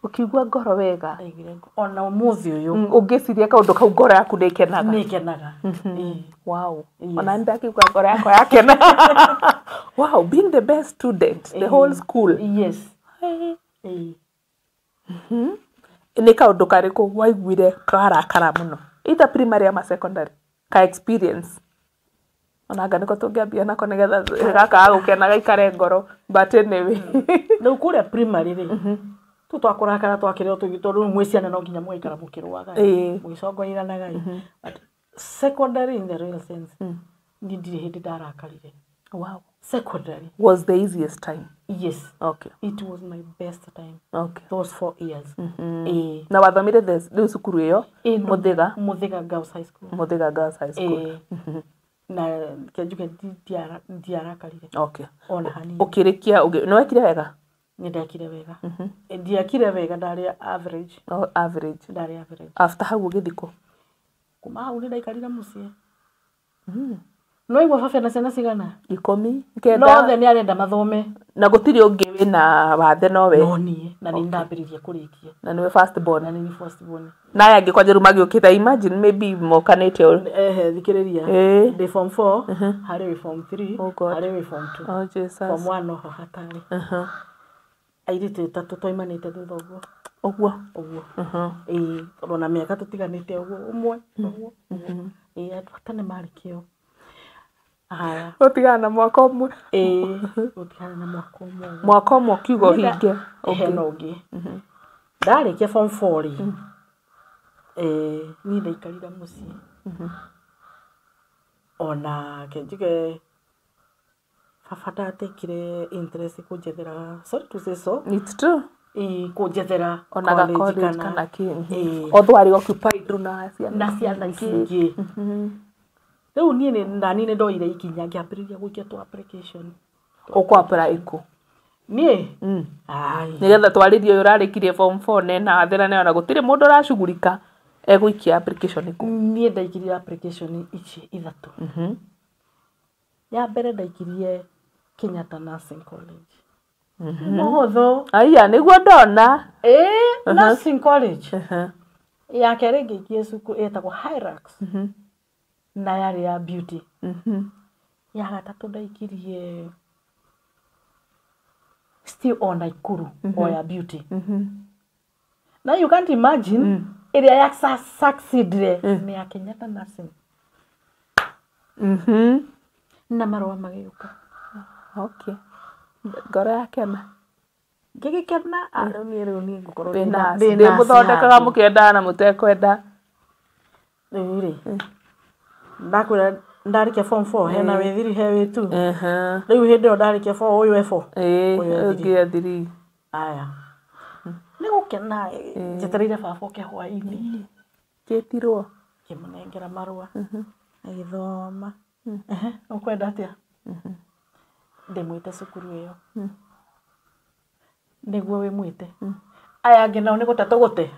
ukigwa ngoro wega ona muthi uyu ungiciria kaundu kau ngoro yaku nikenaga wow ona ndakigwa ngoro yako yakena wow being the best student the whole school yes ni kaundu kariku waiguire karakara muno either primary ama secondary ka experience ona nganiko tungiambia nako nigetha gaka gukena gaikare ngoro but anyway no kuria primary ri tu twakurakara twakireo tugitorwo mwiciana no nginya mwaikara mukirwaga mwicongoiranaga but secondary in the real sense ni ndire hindi ndarakarire wow secondary was the easiest time yes okay it was my best time okay those 4 years na wathomire the cukuru iyo Muthaiga Girls High School Muthaiga Girls High School na kenjuke ndiarakarire Okay. ona hani Ukirikia no wekire wega? Nindekire wega ndiakire wega ndari average. Average. Ndari average. After hau ugithiko kuma hau ndaikarira mucie no igwa baba na ciana cigana 10 no the ni arenda mathome na gutiri ungi wina wathe no we no nie na ni ndambiririe kurikia na niwe first born na ni first born na yangi kwa jeru magiukitha imagine maybe mokanete thikiriria day form 4 hari form 3 hari form 2 oh Jesus form 1 no hatari airite tatu toimanite thutha uguo rona miaka tutiganite uguo umwe uguo atane marikio utigana mwaka umwe utigana na mwaka umwe kiugo hinge nogi ndarikia form 4 ni ndaikarira mucie ona kenjige baba ndatekire interest kunjethera sorry to say so it's true kunjethera ona college kana othwari occupied na ciana ici riu nie ni ndoire ikinya ngiambiriria gwikia tu application uko apply ku nie nigetha twaririe urarikirie form 4 nena thera ne ona gutire mundu arashugurika egwikia application ku nie ndaikirie application ici ithatu ya mbere ndaikirie Kenyatta Nursing College mohotho aya niguo ndona Nursing College ya kere ngiikie suku etagwo Hirax na yari ya beauty ya gatatu ndaikirie still on Naikuru or ya beauty now you can't imagine area ya succeed ni ya Kenyatta Nursing na marwa mageuka okay ngoro yakena ngigikena aroni ngukorwo ndi muthondekaga mukenda na mutekwenda riri ndakwira ndarikia form 4 hena withiri he witu riu hindi o ndarikia 4 uyu efo uyu thiri aya ni gukena jeterire baba ke hwaini ketirwo kimunengera marua agithoma ukwenda atia ndimwite cukuru iyo niguo wi mwite aya ngena ni gutatu gute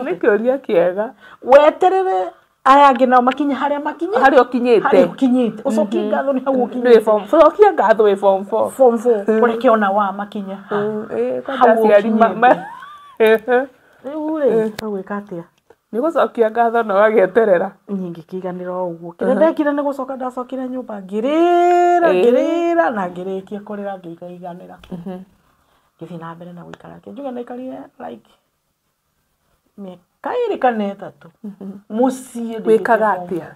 ni kiuria kiega weterere aya ngena makinya haria makinya haria ukinyite ucokie ngatho ni hau ukinyite form 4 ucokie ngatho wi form 4 kureke ona wa makinya hau ukinyite riu ri gwika atia ni gucokia ngatho no agieterera nyingi kiganira uguo kire ndekire ni gucoka ndacokire nyumba ngirira na ngirikie kurira ngikaiganira kithi na mbere na guikara kinjuga ndaikarire like miaka iri kana itatu mucie wikaga atia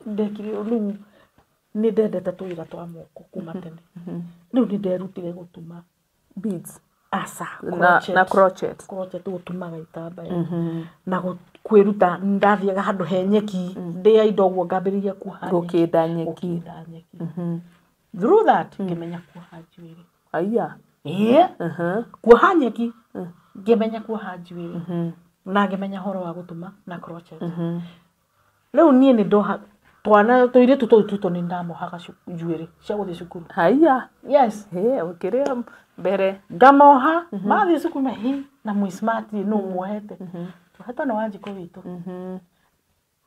ndekire riu ni ndendete tuwira twa moko kuma tene riu ni nderutire gutuma beads asa na crochet gutumaga itambaya na kwiruta ndathiaga handu he nyeki ndia indo guo ngambiriria kuoha gukinda nyeki through that ngimenya kuoha njuiri aya kuoha nyeki ngimenya kuoha njuiri na ngimenya horo wa gutuma na crochet riu nie ni ndoha twana tuiritu tutu ni ndamohaga njuiri cia guthii cukuru aya yes ukiria mbere ngamoha mathi cukuru mehi na mwi smart no muohete hata no wanjiko witu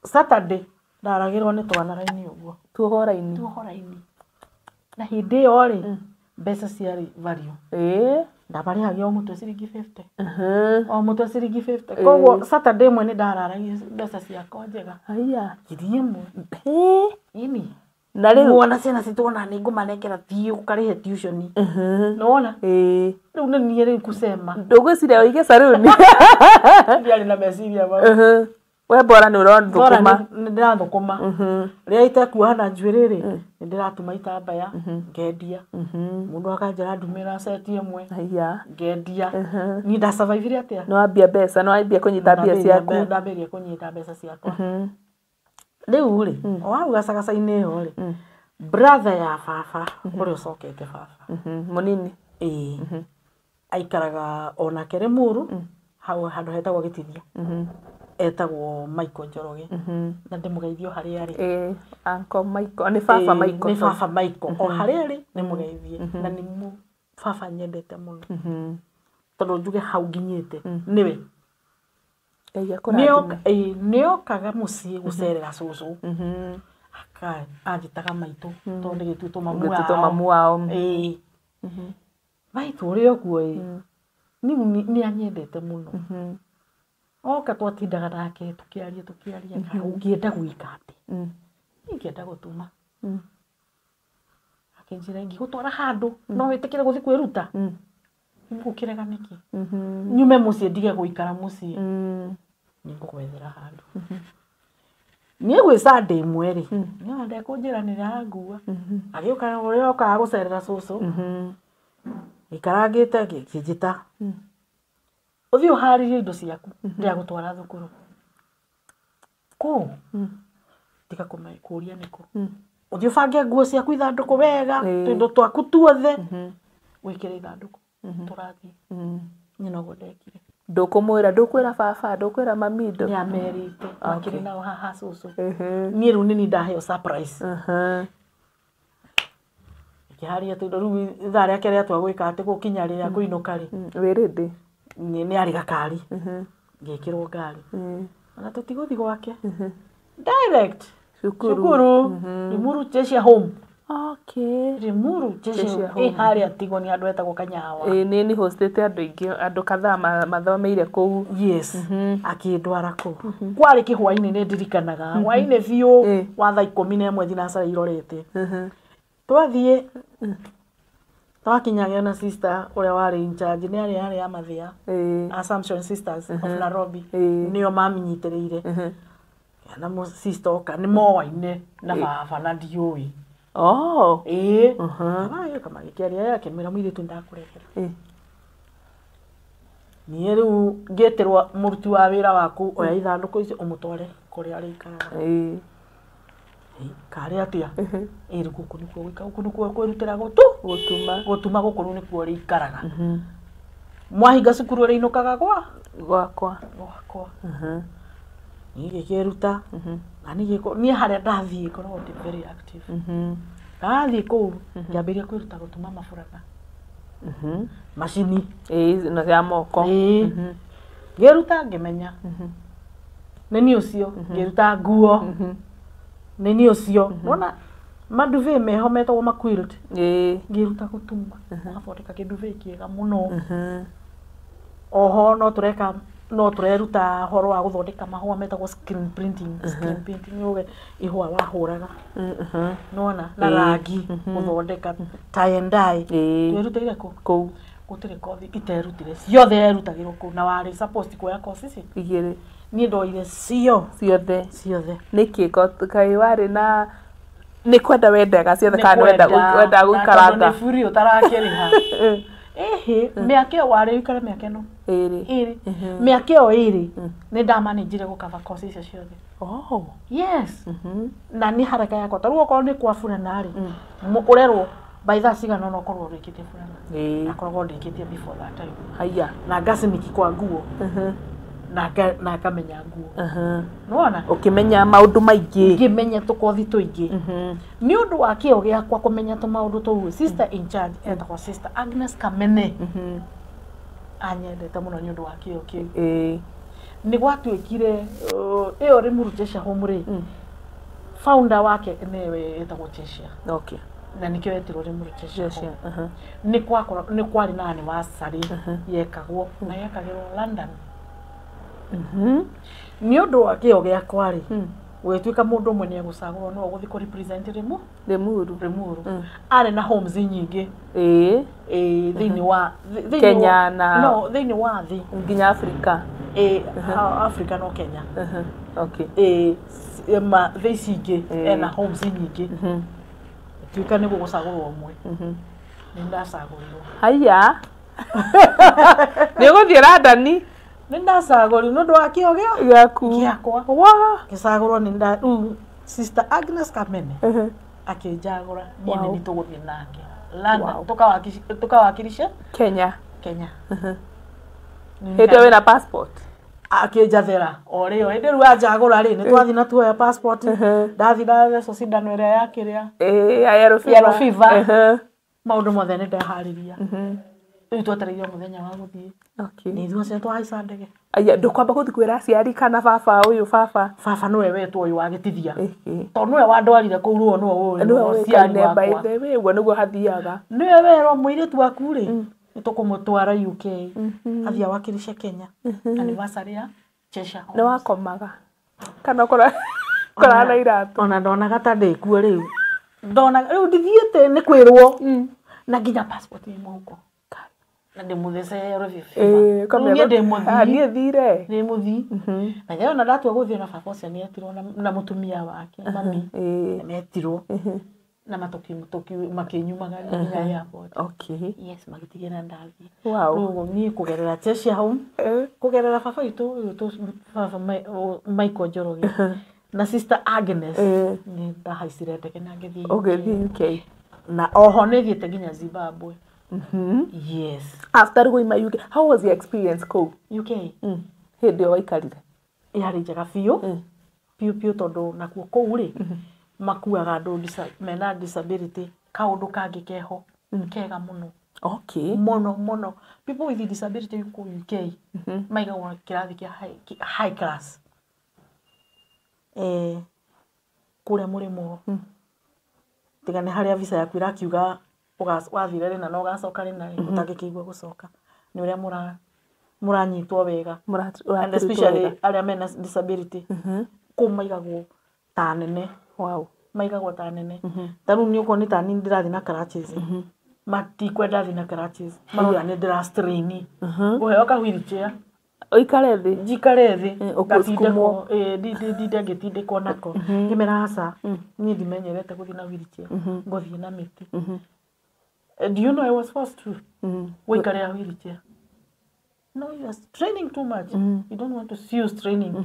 Saturday ndaragirwo ni twana raini uguo tuhoraini na hindi yo ri mbeca ciari value ndabarihagia o mutwe ciringi 50 o mutwe ciringi 50 koguo Saturday mwe ni ndararagia mbeca ciakwa njega aya kirie mwe ini na riu wona ciana citwona ni ngumanengera thiu karihe tuition nona riu ni nie riu kusema ndugwiciria uige saruni ndiari na meciria ba we bora ni uronthukuma ndirathukuma ria itekuohana njuiri ri ndiratuma itambaya ngendia mundu akanjira ndumira seti imwe ngendia ni nda survive atia no ambia mbeca no ambia kunyita mbia ciaku ndambirie kunyita mbeca ciakwa riu ri wau gacagaca-ini iyo ri brother ya baba uri ucokete baba munini aikaraga ona kere muru hau handu hetagwo Gitithia etagwo Michael Njoroge na ndimugeithio hari ari Uncle Michael ni baba Michael ni baba Michael o hari ari ndimugeithie na ni mu baba nyendete muno tondu njuge hau nginyite niwe nio kaga mucii gucerera cucu akai anjitaga maitu tondu gituto mamu wao maitu uri okuo ni anyendete muno oka twatindaga nake tukiaria ungienda gwika ati ngienda gutuma akinjira ngigutwara handu no witikire guthi kwiruta ngukirega niki nyume mucii ndige guikara mucii ningugwethera handu nie gwi Sunday mweri ni ande kunjiranira ngua agiuka uri oka gucerera cucu ikarangite kijita uthio haririe indo ciaku ndia gutwara thukuru ku tika kuria niko uthio bange nguo ciaku ithanduku wega tindo twaku tuothe wikire ithanduku turathi nyina gudekire ndukumwira ndukwira baba ndukwira mami ndo ni amerite akiri nao haha cucu nie ru nini ndaheo surprise ikiharia tindo ru thare akere twagwika ati gukinya ria kuinuka ri wirindi ni ari gakari ngikirwo ngari ana tutiguthi gwake direct shukuru Limuru Jeshi Home Limuru Jeshi haria tigo ni andu etagwo Kanyawa ni hostete andu ingi andu kadhaa mathomeire kuu yes akindwara kuu kwari kihwaini ni ndirikanaga hwaini biu wa thaa 11 thinacara irorete twathie twakinyaga na sister uria wari in charge ni ari ya mathia Assumption Sisters of Nairobi nio maminyitireire na mo sister oka ni mowaine na baba na ndiui kama gikiaria yake mira mwire tu ndakurehera ni riu ngeterwa muruti wa wira waku oya ithanduku icio umutware kuri ari ikaraga kari atia iriku kunikuo wika kunikuo kwirutira gutuma gukuru nikuo ri ikaraga mwahinga cukuru ri inukaga gwakwa ni gikiruta na ni haria ndathie korwo ndi very active ndathie ku ngambiria kwiruta gutuma maburana machini na ya moko ngeruta ngimenya nini ucio ngeruta nguo nini ucio nona maduve mehometwo wa maquilt ngiruta gutuma athondeka kinduve kiega muno oho no tureruta horo wa guthondeka mahua metagwo screen printing uge ihua wahuraga nona na rangi guthondeka tie and dye twirutire ku gutire kothi iterutire ciothe erutagirwo ku na wari supposed kuya kothi ici igire ni ndoire ciothe niki kai wari na ni kwenda wendaga ciothe kana wenda guikaranga ni furi utarakiriha miake wari ikare miake no iri miake o iri ni ndamanejire gukava kothi icio ciothe yes na ni haraka yakwa taruo ko ni kwa fura nari urerwo by that cigana no korwo rikitie fulana na korwo rikitie before that time haya na gasi miki kwa nguo na kamenya nguo nona ukimenya maundu maingi ngimenya tukothi tuingi ni undu wa kio giakwa kumenya tu maundu tu sister in charge etagwo sister Agnes Kamene anyendete muno ni undu wa kio ki ni gwatuikire iyo Limuru Jeshi Home ri founder wake niwe etagwo Cheshia na nikio etirwo Limuru Jeshi Home ni kwari na anniversary yekagwo na yekagirwo London ni undu wa kio giakwa ri wetwika mundu mwe ni agucagwo no guthi ku represent Limuru ari na homes nyingi thini wa Kenya na no thini wa thi nginya Africa Africa no Kenya ma theicingi ena homes nyingi twika ni gugucagwo omwe ni ndacagũrirwo haya ni guthie London ni ndacagũrirwo nundu wa kio giakwa gicagũrwo ni sister Agnes Kamene akinjagũra niĩ ni tuguthie nake London tukawakilisha Kenya Hindi wina passport akĩnjathĩra o rĩo ĩndĩ rĩu anjagũra rĩ nĩ twathi na tuoya passport ndathi ndathecwo cindano ĩrĩa ya kĩrĩa yellow fever maũndũ mothe nĩ ndeharĩria rĩu twetereire mũthenya wa gũthiĩ nĩ ithuĩ twahaica ndege aya ndũkwamba gũthiĩ kwĩra aciari kana baba ũyũ baba nĩwe wetwo ũyũ wagĩtithia tondũ nĩwe wandwarire kũu ruo nĩwe ciari wakwa ũguo nĩguo hathiaga nĩwe werwo mũirĩtu waku rĩ nĩ tũkũmũtwara UK athiĩ awakilishe Kenya anniversary ya Cheshire nĩ wakomaga kana kora na iratũ ona ndonaga ta ndĩkuo rĩu ndona rĩu ndithiĩte nĩ kwĩrwo na nginya passport ĩ mũhuko na ndĩmũthece rũbibi niĩ thire ndĩmũthi na rĩu ona ndatua gũthiĩ na baba ũcio nĩetirwo na mũtumia wake mami nĩetirwo na makinyumagania nginya airport yes magĩtigĩra ndathiĩ rĩu niĩ kũgerera Cheshire Home kũgerera baba witũ baba Michael Njoroge na sister Agnes nĩ ndahaicire ndege na ngĩthiĩ UK na oho nĩthiĩte nginya Zimbabwe yes after going my UK how was your experience kuu UK hĩndĩ ĩyo waikarire yarĩ njega biũ tondũ nakuo kũu rĩ makuaga andũ mena disability kaũndũ kangĩ keho kega mũno mũno people with disability kũu UK maigagwo kĩrathi kĩa high class kũrĩa mũrĩmo tiga nĩ harĩa visa yaku irakiuga wathire rĩna na ũgacoka rĩna ũtangĩkĩigua gũcoka nĩ ũrĩa mũranyitwo wega and especially arĩa mena disability kũu maigagwo ta nene maigagwo ta nene tarĩu nĩ ũkona ta niĩ ndĩrathiĩ na crutches matikwenda thiĩ na crutches marona nĩ ndĩrastrain ũheo ka wheelchair ũikare thĩ njikare thĩ ũgatindĩkwo ndinde ngĩtindĩkwo nako ngĩmera aca niĩ ndimenyerete gũthiĩ na wheelchair ngũthiĩ na mĩtĩ do you know I was forced to wĩikare ya wheelchair no you are straining too much you don't want to see you straining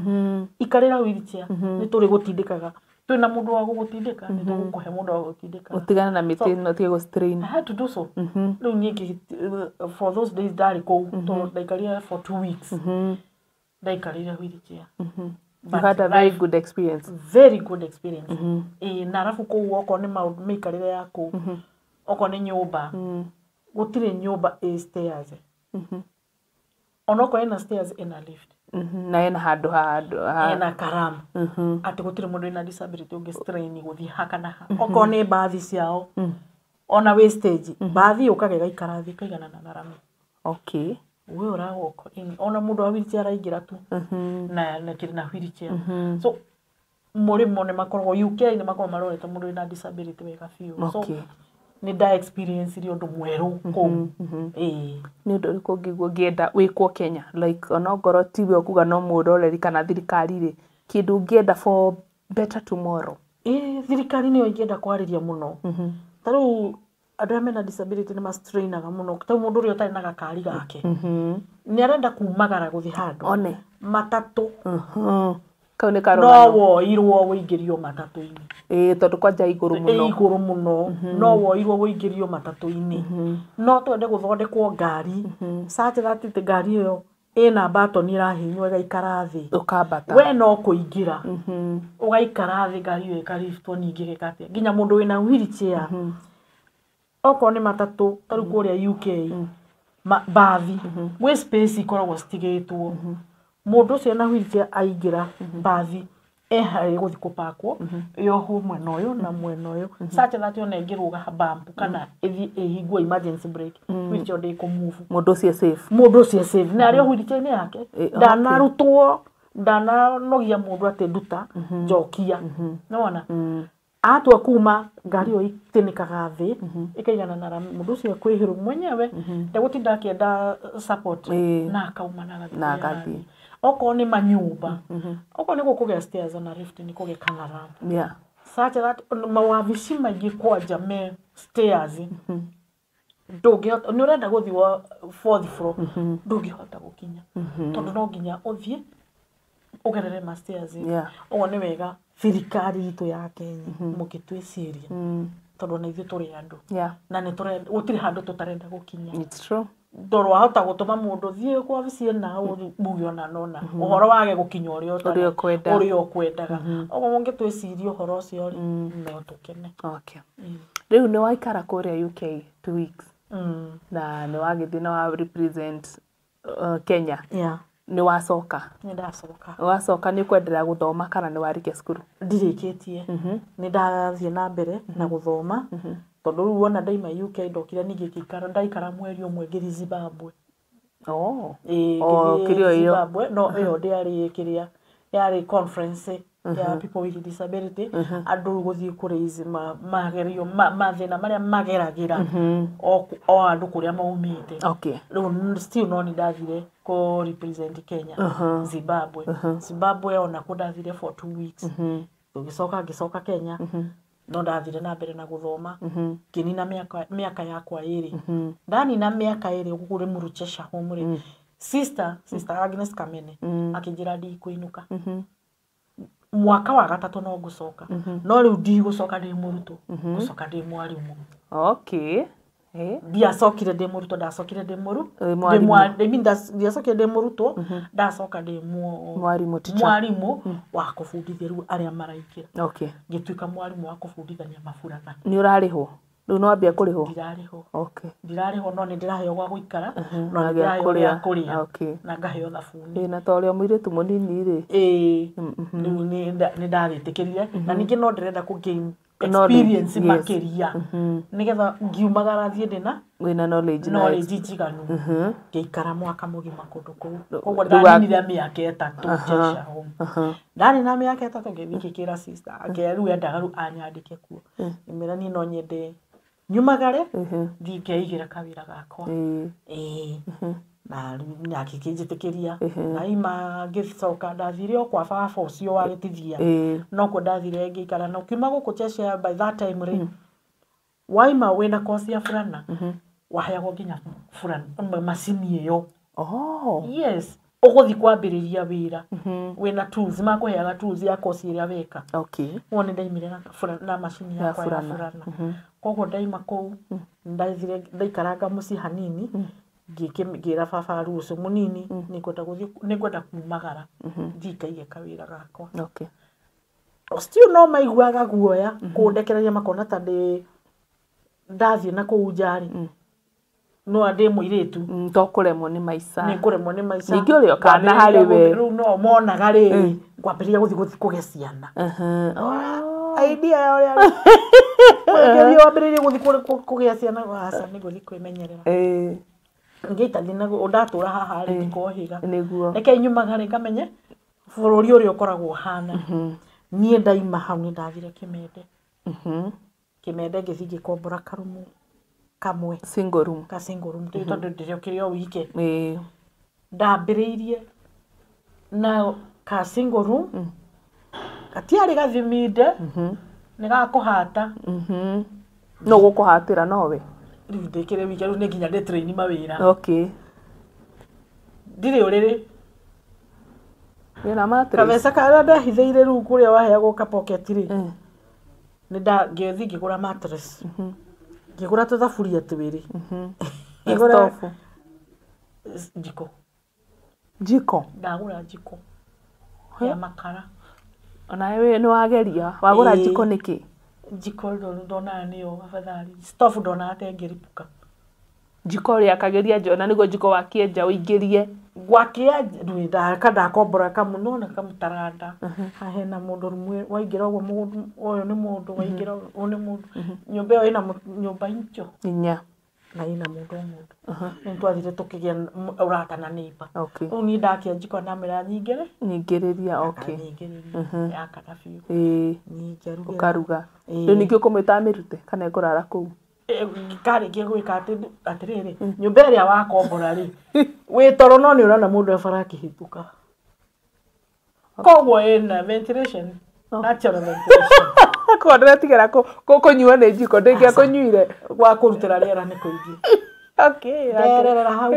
ikarĩra wheelchair nĩ tũrĩ gũtindĩkaga twĩna mũndũ wa gũgũtindĩka nĩ tũgũkũhe mũndũ wa gũgũtindĩka ũtigana na mĩtĩ ĩno tiga gũstrain I had to do so rĩu niĩ for those days ndarĩ kũu tondũ ndaikarire for 2 weeks ndaikarire wheelchair you had a very good experience na arabu kũu okorwo nĩ maũndũ mĩikarĩre ya kũu okorwo nĩ nyũmba gũtirĩ nyũmba stairs ona okorwo ĩna stairs ĩna lift na ĩna handũ ĩna karamu atĩ gũtirĩ mũndũ ĩna disability ũngĩ strain gũthiĩ haka na haka okorwo nĩ mbathi ciao ona wastage mbathi ũkaga ĩgaikara thĩ ĩkaigana na rami we ũragoka ona mũndũ wa wheelchair araingĩra tu na kĩrĩ na wheelchair so mũrĩmo nĩ makoragwo UK nĩ makoragwo marorete mũndũ wĩna disability wega biũ so nĩ nda experience rio ũndũ mwerũ kũu nĩ ũndũ ũrĩkũ ũngĩguo ngĩenda wĩkwo Kenya like onongorwo tiwe ũkuga no mũroreri kana thirikari rĩ kĩndũ ngĩenda for better tomorrow thirikari nĩyo ingĩenda kwarĩria mũno tarĩu andũ arĩa mena disability nĩ mastrainaga mũno ta mũndũ ũrĩa ũtarĩ na gakari gake nĩ arenda kumagara gũthiĩ handũ matatũ kau nĩ karũgano no woirwo wĩingĩrio matatũ-inĩ tondũ kwanja igũrũ mũno no woirwo wĩingĩrio matatũ-inĩ no twende gũthondekwo ngari such that ngari ĩyo ĩna batoni ĩrahihinywo ĩgaikara thĩ ũkambata we no kũingĩra ũgaikara thĩ ngari ĩyo ĩkariftwo ningĩ gĩkatĩa nginya mũndũ wĩna wheelchair okorwo nĩ matatũ tarĩu kũrĩa UK mbathi gwĩ space ikoragwo citigĩtwo mũndũ ũcio na wheelchair aingĩra mbathi harĩ gũthiĩ kũpakwo yohwo mwena ũyũ na mwena ũyũ such that ona ĩngĩrũga bump kana ĩhingwo emergency brake wheelchair ndĩkũmove mũndũ ũcio safe na arĩ wheelchair-inĩ yake ndanarutwo ndananogia mũndũ atĩ nduta njokia nĩwona atua kuma ngari ĩyo itĩnĩkaga thĩ ĩkaigana na mũndũ ũcio kwĩhĩrwo mwenyewe ndegũtinda akĩenda support na akauma na agathiĩ okorwo nĩ manyũmba okorwo nĩ gũkũgĩa stairs na lift nĩ kũgĩka na ramp such that mawabici maingĩ kwanja me stairs ndũngĩhota nĩ ũrenda gũthiĩ 4th floor ndũngĩhota gũkinya tondũ no nginya ũthiĩ ũgerere ma stairs ũguo nĩ wega thirikari itũ ya Kenya mũgĩtwĩciria tondũ na ithuĩ tũrĩ andũ na nĩ gũtirĩ handũ tũtarenda gũkinya ndoro wahota gutuma mundu thie kwa ofici na buge ona nona uhoro wage gukinya urio kwendaga ogo monge twicirie uhoro ucio no tukene. Okay. Riu ni waikara kuria UK 2 weeks na ni wagithii na wa represent Kenya. Yeah. Ni wacoka? Ni ndacoka. Wacoka ni kwendelea guthoma kana ni warike cukuru? Ndirikitie. Ni ndathie na mbere na guthoma tondu riu wona ndaima UK ndokire ningikikara ndaikara mweri umwe ngiri Zimbabwe. Kirio iyo Zimbabwe no iyo ndiari kiria yari conference ya people with disability andu guthii kuraise magerio mathina maria mageragira o andu kuria maumite. Okay. Riu still no ni ndathire ko represent Kenya Zimbabwe ona ko ndathire for 2 weeks ngicoka Kenya no ndathire na mbere na guthoma kinina miaka yakwa iri ndani na miaka iri gukure muruchesha homuri sister Agnes Kamene akinjira ndi kuinuka mwaka wa gatatu no gucoka no riu ndi gucoka ndi muruto gucoka ndi mwarimu. Okay. Ndiacokire ndi muruto ndacokire ndi ndiacokire ndi muruto ndacoka ndi mwarimu wa kubundithia riu aria maraikira. Okay. Ngituika mwarimu wa kubundithania maburana. Ni urarihwo riu no ambia kuriho? Ndirariho. Okay. Ndirariho no ni ndiraheo gwa guikara no ndiraheo gwa kuria. Okay. Na ngaheo thabuni. Na toria muiritu munini ri riu ni ndaritikirie na ningi no ndirenda ku gain experience makiria nigetha ngiumagara thie ndina wina knowledge njiganu ngeikara mwaka mugima kundu kuu koguo ndaninire miaka 3 jesha home ndani na miaka 3 ngithikira sister akeru endaga ru anyandike kuo imira ni no nyende nyumagare ndikeigira kawira gakwa na nyakikinjitikiria na ima ngicoka ndathire kwa baba ucio wagitithia no ko ndathire ngikara na ukiuma guku chesha by that time ri waima wena kosi ya fulana wahayagwo nginya fulana macini iyo. Yes, uguthi kwambiriria wira wena tools makuheaga tools ya kosi iria weka. Okay. Wone ndaimire na macini ya fulana koguo ndaima kou ndaithire ndaikaranga muci hanini ngira baba rucio munini nikwenda kumagara ndikaige kawira gakwa. Okay. Still no maiguaga guoya kundekereria makona ta ndathie na kuu njari no ande muiritu to kuremwo ni maica ni kuremwo ni maica ningi urio kana hari we riu no monaga ri ngwambiria guthi kugeciana idea ya uria ngerio wambiria guthi kugeciana wasa ni guthi kwimenyerera ngita thina ndatura haha ri ndikohiga niguo reke nyumagare ngamenye bururi uria ukoragwo hana nie ndaima hau ni ndathire Kimende ngithigi kombora karumu kamwe single room tondu ndirokirio wike ndambiriirie na ka single room katiari gathiminde ni gakuhata no gukuhatira nowe riu ndikire wike riu ni nginya ndi train mawira. Okay. Ndire uriri wina matri kabesa kana ndahithiire riu kuria waheagwo ka pocket ri ni ngethi ngigura mattress ngigura tuthaburia twiri ngigura jiko ndagura jiko ya makara. Ona wewe ni wageria wagura jiko niki? Jiko ndona niyo afadhali stove ndona ate ngiripuka jiko ria kageria jona nigo jiko wakienja uingirie gwakia nda kada kombora kamuno na kamutaranda hena mundu rumwe waingira gwo mundu oyo ni mundu waingira one mundu nyumba yo ina nyumba incho inya na ina mundu ntwathire tukigia urata na neighbor. Okay. Uni ndakia jiko na mera nyingiriria. Okay. Ya kana fiu nyingeruga ukaruga riu ningio kumwita mirute kana kurara kuu gikari gwika atiriri nyumba iria wakombora ri wi toro no ni urana mundu ebara kihituka koguo ina ventilation natural ventilation ko ndatigira kunyua ni jiko ndingia kunyuire gwa kurutira riera ni kuingi. Okay. Nderera hau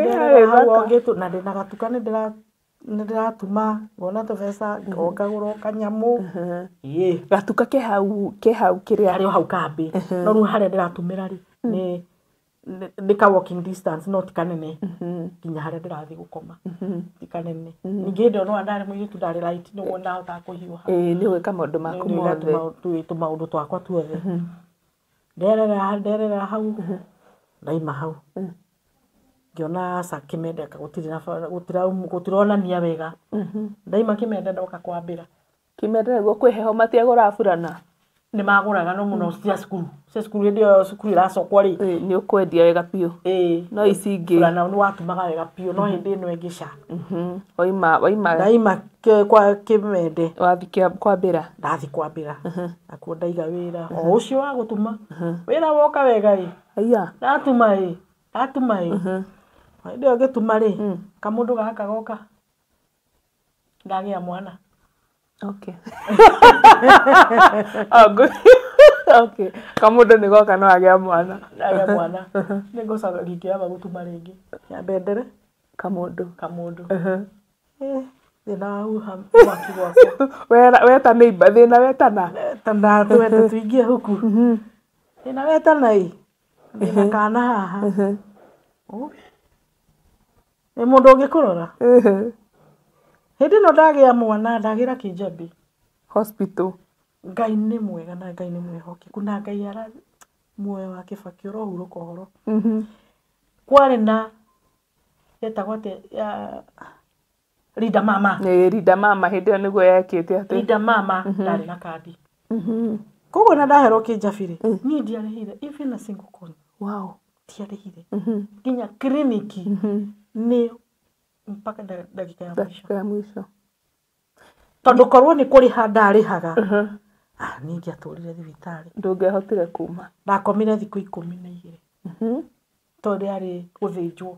ngitu na ndina gatuka ni ndiratuma ngona tubesa ngokagura kanyamu gatuka ke hau kiria ari hau kambi no ru haria ndiratumira ri ni nĩ ka walking distance no ti kanene nginya harĩa ndĩrathiĩ gũkoma ti kanene ningĩ hĩndĩ ĩyo no ndarĩ mũirĩtu ndarĩ light nĩguo ndahotaga kũhiũha nĩ gwĩka maũndũ maku mothe tũmaũndũ twakwa tuothe nderera hau ndaima hau ngĩona Sir Kimendeka gũtironania wega ndaima Kimende ndoka kwambĩra Kimende nĩguo kwĩheho matiagũra burana nĩ magũraga no mũno cia cukuru hĩndĩ ĩyo cukuru ĩracokwo rĩ nĩ ũkwendia wega biũ no ici ingĩ burana nĩ watumaga wega biũ no hĩndĩ ĩno ĩngĩ waima ndaima kwa Kimende wathi kwambĩra ndathi kwambĩra nakuo ndaiga wĩra o ũcio wa gũtuma wĩra woka wega ĩ ndatuma ĩ hĩndĩ ĩyo ngĩtuma rĩ kamũndũ gaka goka ndagĩa mwana okay okay kamũndũ nĩ goka no agĩa mwana nĩ ngũcoka ngĩamba gũtuma rĩngĩ nyambe ndere kamũndũ thĩna wahuha mwaki gwakwa weta neighbor thĩna wetana twende tũingĩ huku thĩna wetana ĩ thĩna kana haha nĩ mũndũ ũngĩkũrora hĩndĩ ĩno ndagĩa mwana ndagĩra Kĩnjambi hospital Ngai nĩ mwega na Ngai nĩ mwĩhokeku na Ngai muoyo wa Kĩbakĩ ũrohurũka ũhoro kwarĩ na yetagwo atĩa Linda Mama Linda Mama hĩndĩ ĩyo nĩguo yekĩte atĩ Linda Mama ndarĩ na kandi koguo na ndaherwo Kĩnjabĩ rĩ niĩ ndiarĩhire even a single coin wow ndiarĩhire nginya kliniki nĩ mpaka ndagĩka ya mũico tondũ korwo nĩ kũrĩha ndarĩhaga niĩ ndiatũrire thibitarĩ ndũngĩahotire kuma ndakomire thikũ 12 tondũ yarĩ gũthĩnjwo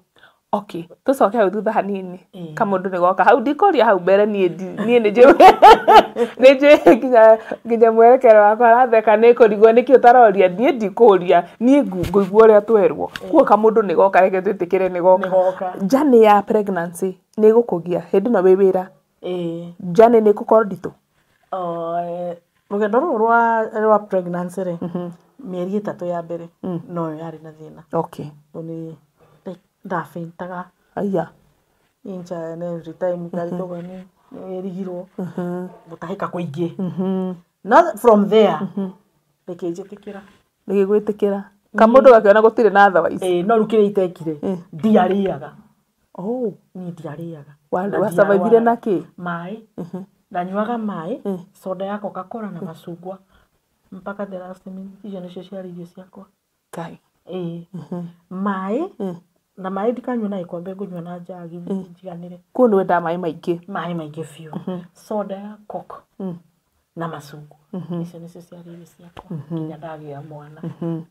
okay tũcoke hau thutha hanini kamũndũ nĩ goka hau ndikũria hau mbere niĩ nĩ nginya mwerekero wakwa aratheka nĩ kũrigwo nĩkĩ ũtaroria niĩ ndikũria niĩ ngũigua ũrĩa twerwo kuo kamũndũ nĩ goka reke twĩtĩkĩre nĩ goka journey ya pregnancy nĩ gũkũgia hĩndĩ ĩno wĩ wĩra journey nĩ gũkorwo nditũ rũgendo rũrũ rwa pregnancy rĩ mĩeri 3 ya mbere no yarĩ na thĩna okay nĩ ndafeintaga incha every time ngaritoga nĩ erigirwo gũtahĩka kũingĩ not from there rĩkĩnjĩtĩkĩra rĩgĩgwĩtĩkĩra kamũndũ gakĩona gũtirĩ na otherwise no rĩu kĩrĩa itekire ndiarĩaga niĩ ndiarĩaga wasurvivire na kĩ maĩ ndanyuaga maĩ soda ya Coca-Cola na macungwa mpaka the last minute icio nĩcio ciarĩ irio ciakwa kai maĩ na maĩ ndikanyua na ikombe ngũnyua na njagi njiganĩre kuo nĩ wenda maĩ maingĩ biũ soda ya Coke na macungwa icio nĩcio ciarĩ irio ciakwa nginya ndagĩa mwana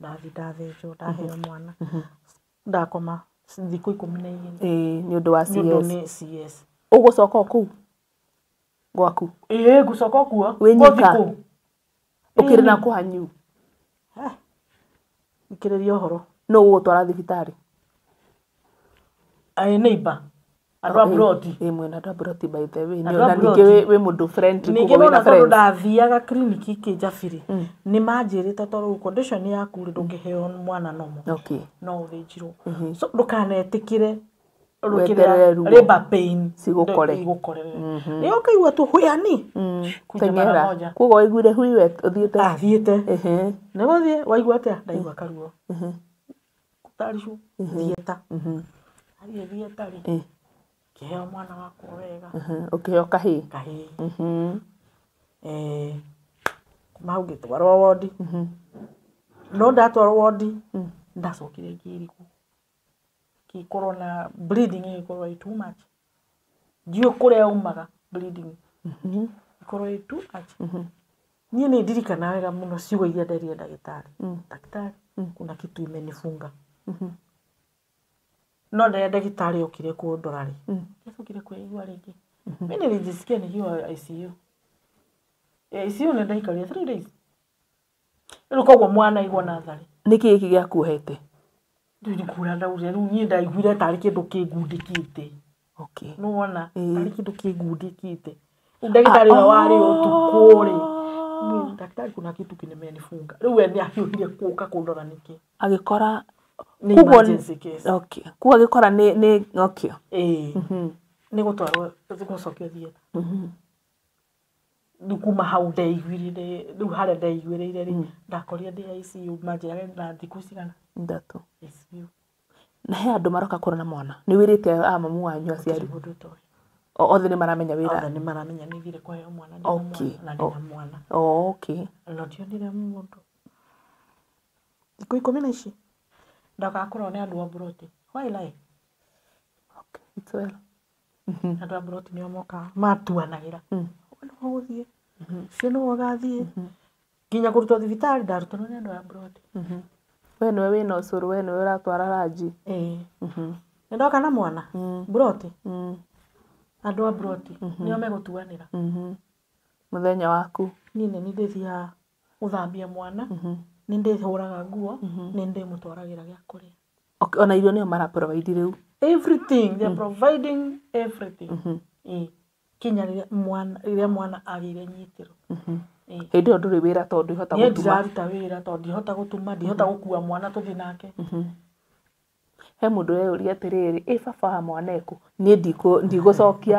ndathi ndathĩnjwo ndaheo mwana ndakoma thikũ 12 nĩ ũndũ wa CS ũgũcoka kũu gwaku ngũcoka kuo wĩnyika ũkĩrĩ na kwanyu ikĩrĩria ũhoro no ũgũtwara thibitarĩ neighbor andũ abroti mwena andũ abroti by the way na ningĩ wĩ mũndũ friendly ningĩ no tondũ ndathiaga kliniki Kĩnjabĩ nĩ manjĩrĩte tondũ condition yaku ndũngĩheo mwana nomo no ũthĩnjirwo so ndũkanetĩkĩre labor pain cigũkore nĩ ũkaigua tu huyani teng'era kuoguo waiguire hui we thiĩte nĩ gũthiĩ waigua atĩa ndaigua karuo gũtaricwo thiĩta thiĩta rĩ kĩheo mwana wakwa wega ũkĩheo kahĩĩ kuma hau ngĩtwarwo wondi no ndatwarwo wondi ndacokire ngĩrigwo ngĩkorwo na bleeding ĩgĩkorwo ĩ too much ndiũ kũrĩa umaga bleeding ĩkorwo ĩ too much niĩ nĩ ndirikana wega mũno ciugo iria nderie ndagĩtarĩ kuna kitu imenifunga no ndagĩtarĩ okire kũndora rĩ ndacokire kwĩigua rĩngĩ mimi nilijisikia nikiwa ICU nĩ ndaikarire 3 days rĩu koguo mwana igwa natharĩ nĩkĩ gĩkĩ gĩakuohete ndikura ndaure rĩu niĩ ndaiguire tarĩ kĩndũ kĩngundĩkĩte no wona tarĩ kĩndũ kĩngundĩkĩte ndagĩtarĩ warĩ ũtukũ rĩ daktari kuna kitu kimenifunga rĩu nĩ ahiũhire kũka kũndora nĩkĩ agĩkora Ni emergency case. Okay. Kuwa gikora ni okay. Ni gutwarwo gũcokio thieta. Kuma hau ndaiguire rĩu harĩa ndaiguĩrĩire rĩ ndakorire ndĩ ICU manjĩraga na thikũ cigana 3 ICU. Na he andũ maroka kũrona mwana nĩ wĩrĩte mamu wanyu aciari othe nĩ maramenya wĩra othe nĩ maramenya nĩ thire kũheo mwana na ndĩna mwana. Okay. No ndionire mũndũ thikũ 10 ici ndagakorwo nĩ andũ a Buroti. Why lie? Okay, it's well. Andũ a Buroti nĩo moka matuanagĩra nĩ gũthiĩ cio nĩ ũgathiĩ nginya kũrutwo thibitarĩ ndarutwo nĩ andũ a Buroti. We nĩwe wĩna ũcũrũ, we nĩwe ũratwara ranji. Nĩndoka na mwana Buroti. Andũ a Buroti nĩo megũtuanĩra mũthenya waku. Niĩ nĩ ndĩthiaga gũthambia mwana, nĩ ndĩhũraga nguo, nĩ ndĩmũtwaragĩra gĩa kũrĩa. Okay, ona irio nĩo mara-provide rĩu. Everything, they are providing everything. Kinya rĩrĩa mwana agĩire nyitĩro. Hĩndĩ ĩyo ndũrĩ wĩra tondũ ihota gũtuma. Niĩ ndiraruta wĩra tondũ ndihota gũtuma, ndihota gũkua mwana tũthiĩ nake. He mũndũ ũreyũria atĩrĩrĩ, baba wa mwana ekũ? Niĩ ndigũcokia.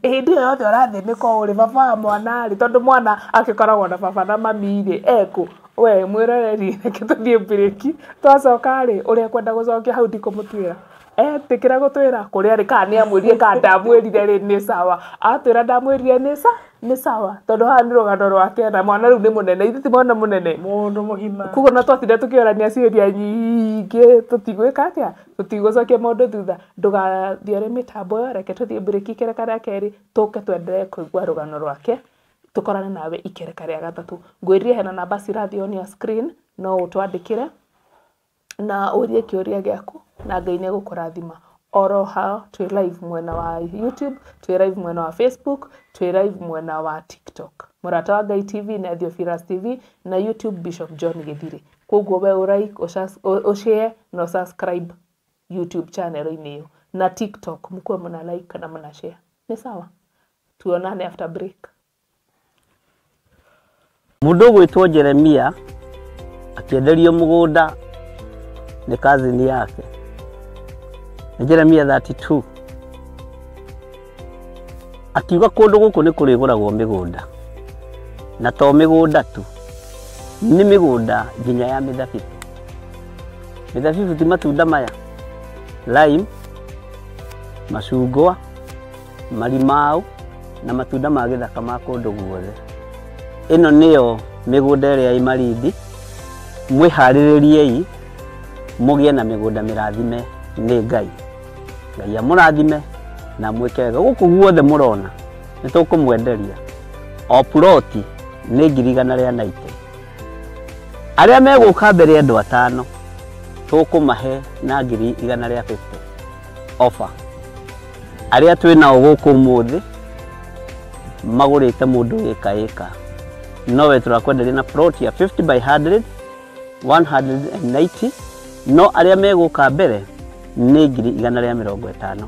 Hĩndĩ ĩyo yothe ũrathĩnĩka ũrĩ baba wa mwana rĩ, tondũ mwana agĩkoragwo na baba na mami rĩ, ekũ? We mwĩroreri reke tũthiĩ break. Twacoka rĩ, ũrĩa kwenda gũcokia hau ndikũmũtuĩra. Etĩkĩra gũtwĩra kũrĩa rĩ kana nĩ amwĩrire kana ndamwĩrire rĩ nĩ sawa. Atwĩra ndamwĩrire nĩ sawa tondũ haha nĩ rũgano rwake na mwana rĩu nĩ mũnene, ithuĩ ti mwana mũnene, mũndũ mũgima. Koguo no twatinde tũkĩorania ciũria nyingĩ tũtigwĩka atĩa, tũtigũcokia mũndũ thutha. Ndũgathiĩ ũrĩ mĩtambo ĩyo, reke tũthiĩ break ikereka rĩa kerĩ tũke twenderee kũigua rũgano rwake, tũkorane nawe ikereka rĩa gatatũ. Ngwĩrire hena namba cirathiĩ on your screen, no ũtwandĩkĩre na ũrie kĩũria gĩaku na Ngai nĩ egũkũrathima. Oro hao twĩ live mwena wa YouTube, twĩ live mwena wa Facebook, twĩ live mwena wa TikTok. Mũrata wa Ngai TV na Theophilus TV na YouTube Bishop John Gĩthiri. Koguo we ũlike, ũshare na subscribe YouTube channel-inĩ ĩyo. Na TikTok mkuwe muna like na muna share. Ni sawa? Tuonane after break. Mũndũ gwĩtwo Jeremia akĩenderio mũgũnda nĩ cousin yake. Jeremia 32 akiuga kũndũ gũkũ nĩ kũrĩgũragwo mĩgũnda, na to mĩgũnda tu, nĩ mĩgũnda nginya ya mĩthabibũ. Mĩthabibũ ti matunda maya, lime, macungwa, marimau na matunda ma gĩthaka ma kũndũ guothe. Ĩno nĩyo mĩgũnda ĩrĩa ĩ Malindi. Mwĩharĩrĩriei mũgĩe na mĩgũnda mĩrathime nĩ Ngai. Ngai amũrathime na mwĩke wega. Gũkũ guothe mũrona nĩ tũkũmwenderia. O ploti nĩ 190. Arĩa megũka mbere andũ 5 tũkũmahe na 150 offer. Arĩa twĩnao gũkũ ũmũthĩ magũrĩte mũndũ ĩka. Nowe tũrakwenderia na plot ya 50 by 100, 190. No arĩa megũka mbere nĩ 150.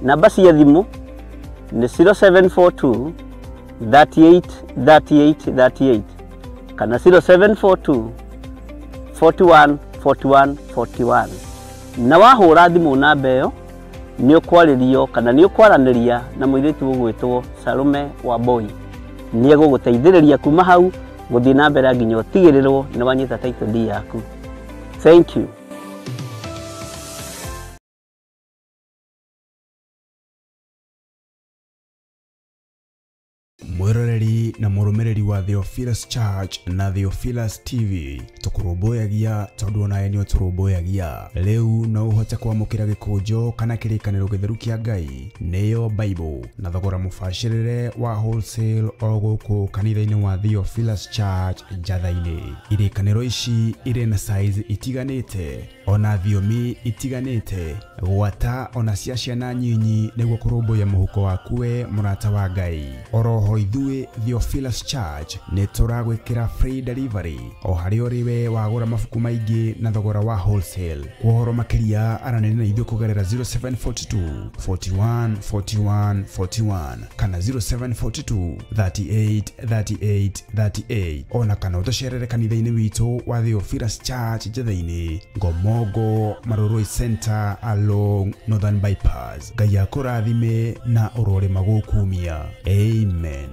Namba cia thimũ nĩ 0742 38 38 38 kana 0742 41 41 41. Na wahũra thimũ namba ĩyo nĩ ũkwarĩrio kana nĩ ũkwaranĩria na mũirĩtu ũgwĩtwo Salome Wamboi. Nĩ egũgũteithĩrĩria kuma hau gũthiĩ na mbere nginya ũtigĩrĩrwo nĩ wanyita title deed yaku. Thank you. Mwiroreri na mũrũmĩrĩri wa Theophilus Church na Theophilus TV tũkũrũmbũyagia tondũ onawe nĩ ũtũrũmbũyagia. Rĩu no ũhote kwamũkĩra gĩkũnjo kana kĩrĩkanĩro gĩtheru kĩa Ngai nĩyo Bible na thogora mũbacĩrĩre wa wholesale o gũkũ kanitha-inĩ wa Theophilus Church Njatha-inĩ. Irĩkanĩro ici irĩ na size itiganĩte ona thiomi itiganĩte, gwata ona cia ciana nyinyi nĩguo kũrũmbũya mũhuko waku we mũrata wa Ngai. Oroho ithuĩ Theophilus Church nĩ tũragwĩkĩra free delivery o harĩ ũrĩwe wagũra mabuku maingĩ na thogora wa wholesale. Kwa ũhoro makĩria aranĩria na ithuĩ kũgerera 0742 41 41 41 kana 0742 38 38 38 ona kana ũtũcerere kanitha-inĩ witũ wa Theophilus Church Njethĩ-inĩ Ngomongo Maroroi Center along Northern Bypass. Ngai akũrathime na ũrore magũkumia. Amen.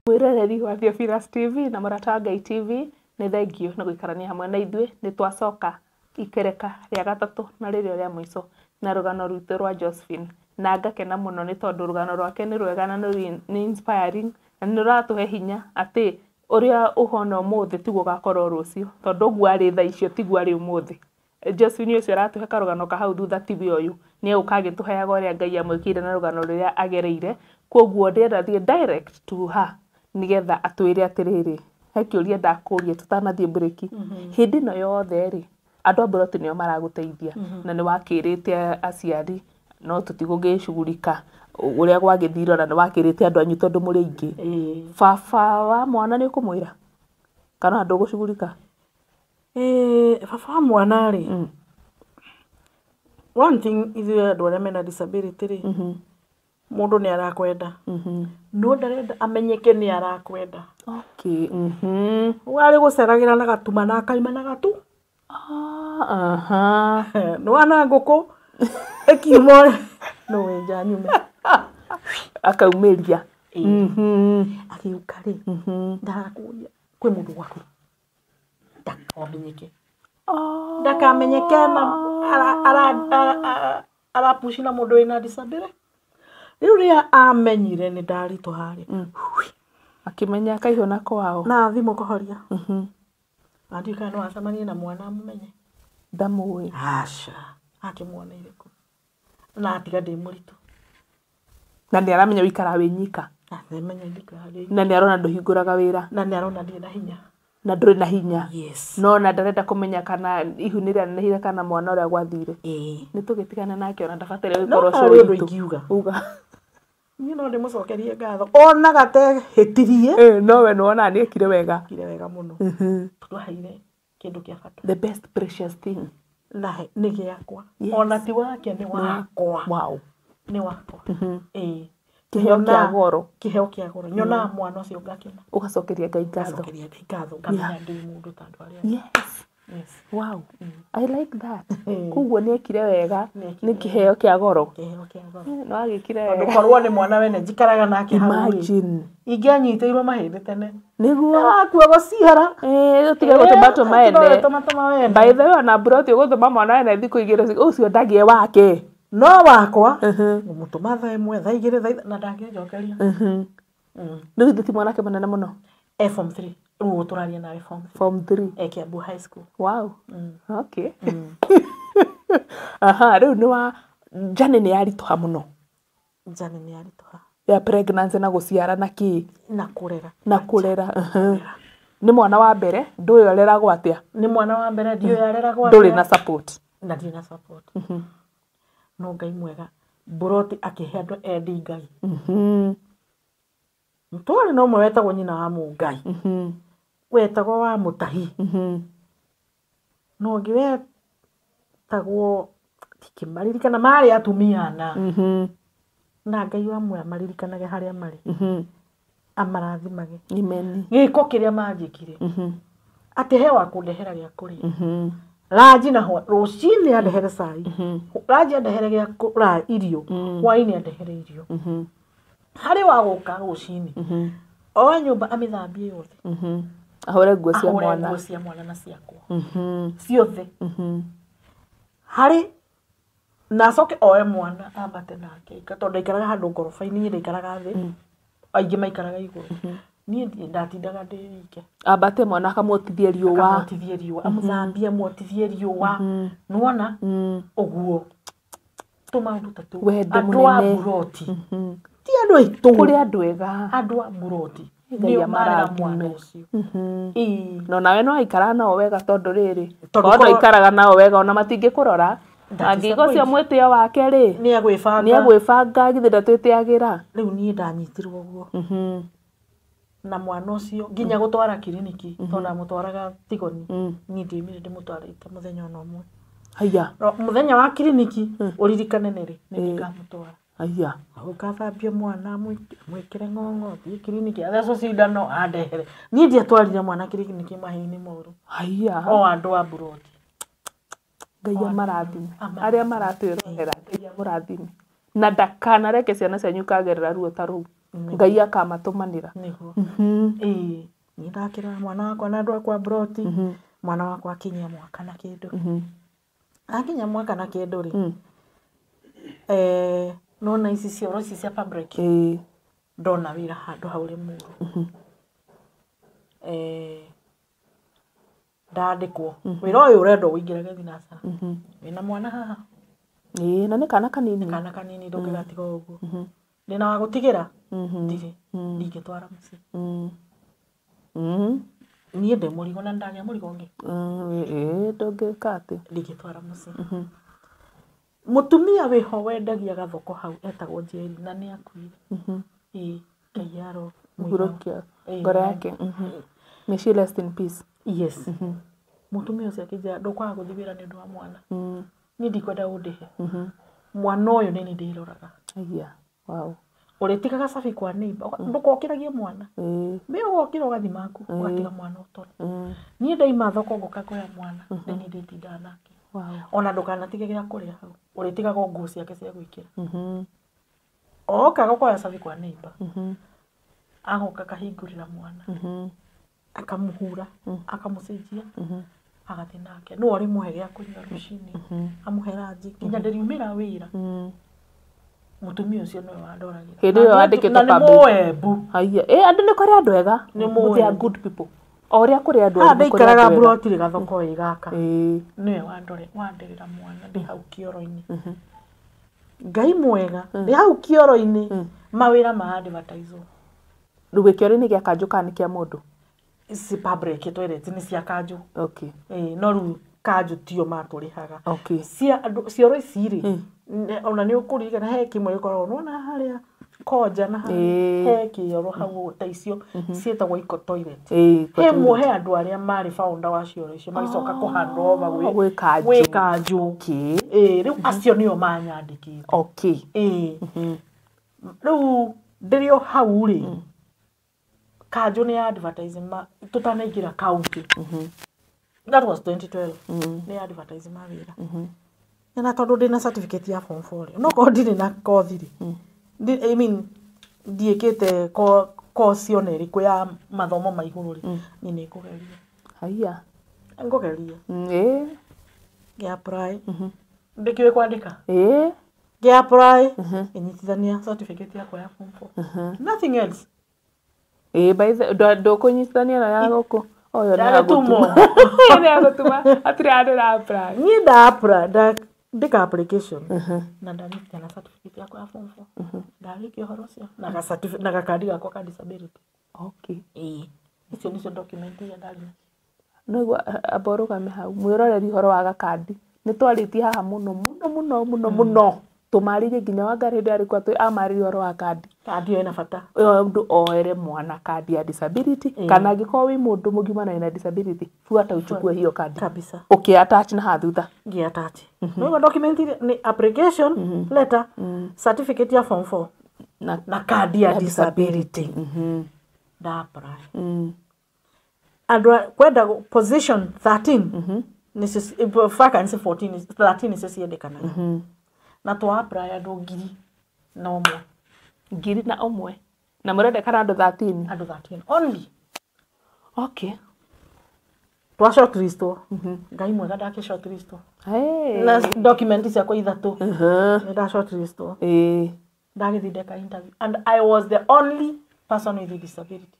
Mwiroreri wa Theophilus TV na Mũrata wa Ngai TV nĩ thengio na gũikarania hamwe na ithuĩ. Nĩ twacoka ikereka rĩa gatatũ na rĩrĩa rĩa mũico na rũgano rwitũ rwa Josephine, na ngakena mũno nĩ tondũ rũgano rwake nĩ rwega na nĩ inspiring na nĩ rũratũhe hinya atĩ ũrĩa ũhona ũmũthĩ tiguo ũgakorwo rũciũ, tondũ ũguo arĩ thaa icio tiguo arĩ ũmũthĩ. Josephine ũcio aratũhe karũgano ka hau thutha tiwe ũyũ nĩ ũkagĩtũheaga ũrĩa Ngai amwĩkĩire na rũgano rũrĩa agereire. Koguo ndĩrenda thiĩ direct to her nigetha atwĩre atĩrĩrĩ, he kĩũria ndakũria tũtanathiĩ breaki. Hĩndĩ ĩno yothe rĩ, andũ a Mburoti nĩo maragũteithia na nĩ wakĩrĩte aciari no tũtigũgĩcugurika ũrĩa gwagĩthirwo na nĩ wakĩrĩte andũ anyu tondũ mũrĩ aingĩ. Baba wa mwana nĩ ũkũmwĩra kana ndũgũcugurika? Baba wa mwana rĩ, one thing ithuĩ andũ arĩa mena disability rĩ, mũndũ nĩ arakwenda no ndarenda amenyeke nĩ arakwenda. Okay. Warĩ gũceragĩra na gatuma na akaima na gatu. Nĩ wana ngũkũ ĩkiuma no wenja nyume akaumĩria. Akiuka rĩ, ndarakũria kwĩ mũndũ gwaku ndakamenyeke, ndakamenyeke na arapushi na mũndũ wĩna disability. Rĩu rĩrĩa amenyire nĩ ndaritũha rĩ, akĩmenya akaihũ na kwao na thimũ kũhoria andika no acemanie na mwana amumenye ndamũĩ. Aca akĩmuona irĩkũ na atiga ndĩ mũritũ na nĩ aramenya wĩikara wĩ nyika amenya ndikara na nĩ arona ndũhingũraga wĩra na nĩ arona ndĩ na hinya na ndũrĩ na hinya. Yes. No na ndarenda kũmenya kana ihu nĩ rĩanehire kana mwana ũrĩa gwathire. Nĩ tũgĩtigana nake ona ndabatĩre gũkorwo cũrũ witũ ingiuga uga niĩ no ndĩmũcokerie ngatho ona gatehĩtirie. No we nĩwona nĩ ekire wega mũno tũtwaheire kĩndũ kĩa bata, the best precious thing na nĩ gĩakwa ona ti wake nĩ wakwa. Wow. Nĩ wakwa. Kĩheo kĩa goro. Kĩheo kĩa goro. Nyona mwana ũcio ngakena. Ũgacokeria Ngai ngatho. Ũgacokeria Ngai ngatho ngamenya ndĩ mũndũ ta andũ arĩa. Yes. Wow. I like that. Koguo nĩ ekire wega nĩ kĩheo kĩa goro. Kĩheo kĩa goro. No agĩkire wega. Ndũkorwo nĩ mwana wene njikaraga nake hau. Imagine. Ingĩanyitĩirwo mahĩndĩ tene. Nĩguo. Akua gũciara. Ũtige gũtũma tũmaende. By the way ona Mburoti ũgũtũma mwana wene thikũ igĩrĩ ũcio ndagĩe wake. No wakwa mũtũma thaa ĩmwe thaa igĩrĩ thaa na ndangĩnjokeria. Rĩu thĩ ti mwanake mũnene mũno. Form 3 rĩu tũraria nawe Form 3 Kiambu High School. Wow. Okay. Rĩu nĩ wa Jane nĩ yaritũha mũno. Jane nĩ yaritũha ya pregnancy na gũciara na kĩ na kũrera. Nĩ mwana wa mbere ndũĩ areragwo atĩa? Nĩ mwana wa mbere ndiũĩ areragwo atĩa. Ndũrĩ na support. Na ndĩ na support. No Ngai mwega Mburoti akĩhe andũ endi Ngai. Mtwari no mwe wetagwo nyina wa Mũngai. Wetagwo wa Mũtahi. No ngĩ wetagwo tikĩmaririkana marĩ atumia ana. Na Ngai wa mwe amaririkanaga harĩa marĩ. Amarathimage. Amen. Gĩko kĩrĩa manjĩkire. Atĩ he wa kũndehera gĩa kũrĩa. Raji na rũcinĩ andehere cai. Raji andehere gĩa kũrĩa irio. Hwainĩ andehere irio. Harĩ wa gũka rũcinĩ. O nyũmba amĩthambie yothe. Ahũre nguo cia mwana. Ahũre nguo cia mwana na ciakwa. Ciothe. Harĩ na acoke oe mwana ambate nake tondu aikaraga handu ngoroba-ini ndaikaraga thi aingi maikaraga iguru nie ndatindaga ndi wike ambate mwana akamwotithie riũa amuthambie amwotithie riũa nuona uguo tumaundu tatu andu a buroti ti andu aitu kuri andu ega andu a buroti ndio mara mwana ucio no nawe no aikara nao wega tondu riri tondu ikaraga nao wega ona matingĩkũrora angigo cia mwĩtĩo wake ri ni agwĩbanga githĩ ndatwĩtĩagĩra riu nie ndanyitirwo guo na mwana ucio nginya gutwara kiriniki tondu amutwaraga Tigoni ni ndimire ndimutwarite muthenya ona umwe haya muthenya wa kiriniki uririkane niri ngamutwara haya ukathambia mwana mwikire ng'ong'o thie kiriniki atheco cindano andehere ni ndiatwarire mwana kiriniki mahinĩ moru haya o andu a buroti Ngai amarathime aria maratwĩrorera Ngai amũrathime na ndakanareke ciana cianyu ikagerera ruo ta rũu Ngai akamatũmanĩra niguo ni ndakĩra mwana wakwa na andu akwa buroti mwana wakwa akinyia mwaka na kindu akinya mwaka na kindu ri nona ici cioro ici cia fabric ndona wira handu hau Limuru ndandikwo wira uyu urenda uingĩra thinacara wina mwana haha na nĩ kana kanini ndũngĩgatiga ũguo ndĩna wa gũtigĩra ndirĩ ndingĩtwara mũciĩ niĩ ndĩ mũrigo na ndagĩa mũrigo ũngĩ ndũngĩka atĩ ndingĩtwara mũciĩ mutumia wiho wendagia gathoko hau etagwo Njeri na nĩ akuire Ngai aro muhurokia ngoro yake may she rest in peace yes mutumia ucio akija ndukwaga guthibira nĩ ũndũ wa mwana niĩ ndikwenda ũndĩhe mwana ũyũ nĩ ndĩroraga aya wow ũrĩtigaga cabi kwa neighbor ndũkokĩragie mwana mĩ ũgokĩra ũgathima aku ũgatiga mwana ũtore niĩ ndaima thoko ngoka kuoya mwana nĩ ndĩtindaga nake ona ndũkanatige gĩa kũrĩa hau ũrĩtigaga nguo ciake cia gwĩkĩra oka gokoya cabi kwa neighbor agoka kahingũrĩra mwana akamuhura akamucenjia agathi nake no ari muhe gĩa kũnyua rũcinĩ amuhe ranji nginya ndĩriumĩra wĩra mutumia ucio no wandoragira hĩndĩ ĩyo wandĩkĩtwo pambu haya andũ nĩ kũrĩ andũ ega they are good people oria kũrĩ andũ ega ikaraga buroti gathoko igaka niwe wanderera mwana ndi hau kioro-inĩ Ngai mwega ndi hau kioro-inĩ mawĩra ma advertise rũgwe kioro-inĩ gĩa kanjũ kana kĩa mũndũ si fabric toilet ni cia kanjũ okay no rĩu kanjũ tio matũrĩhaga okay cia cioro iciri ona nĩ ũkũririkana he kimwe gĩkoragwo nona harĩa koja na he kioro hau ta icio ciĩtagwo iko toilet he muhe andũ arĩa marĩ founder wa cioro icio magicoka kũhanda over gwĩ kanjũ rĩu acio nĩo manyandĩkĩte okay rĩu ndĩrĩ o hau rĩ kanjũ nĩ advertising tũtanaingĩra county that was 2012 nĩ advertising mawĩra na tondu ndina certificate ya form 4 no ko ndire na kothi ri I mean ndiekete course yone ri ya mathomo ma iguru ri ni nĩ kugeria haya ngogeria ge apply ndikiwe kwandika ge apply inyitithania certificate yakwa ya form 4 nothing else by the ndũkũnyitithania na ya gũkũ oyo nĩ agũtuma atire andũ na apply ni da apply ndika application na ndanyita na certificate yakwa ya form 4 ndarĩkia ũhoro ũcio na gakandi gakwa ka disability okay icio nicio document ya ndari no aborũgame hau mwĩroreri ũhoro wa gakandi nĩ twarĩtie haha mũno tũmarĩrie nginya Wangari hĩndĩ arĩ kwa amarĩrie ũhoro wa kandi ĩyo ĩna bata mũndũ oere mwana kandi ya disability kana angĩkorwo wĩ mũndũ mũgima na ĩna disability fuata uchukue hiyo kandi kabisa attach na hathutha attach no document ni application letter certificate ya form 4 na kandi ya disability da apply andũ kwenda position 13 vacancy 14 13 icio ciendekanaga na twa apply andũ ngiri na ũmwe na mũrendekana andũ 13 only okay twa shortlistwo ngai mwega ndake shortlistwo na document ciakwa ithatu nda shortlistwo ndagithindeka interview and I was the only person with a disability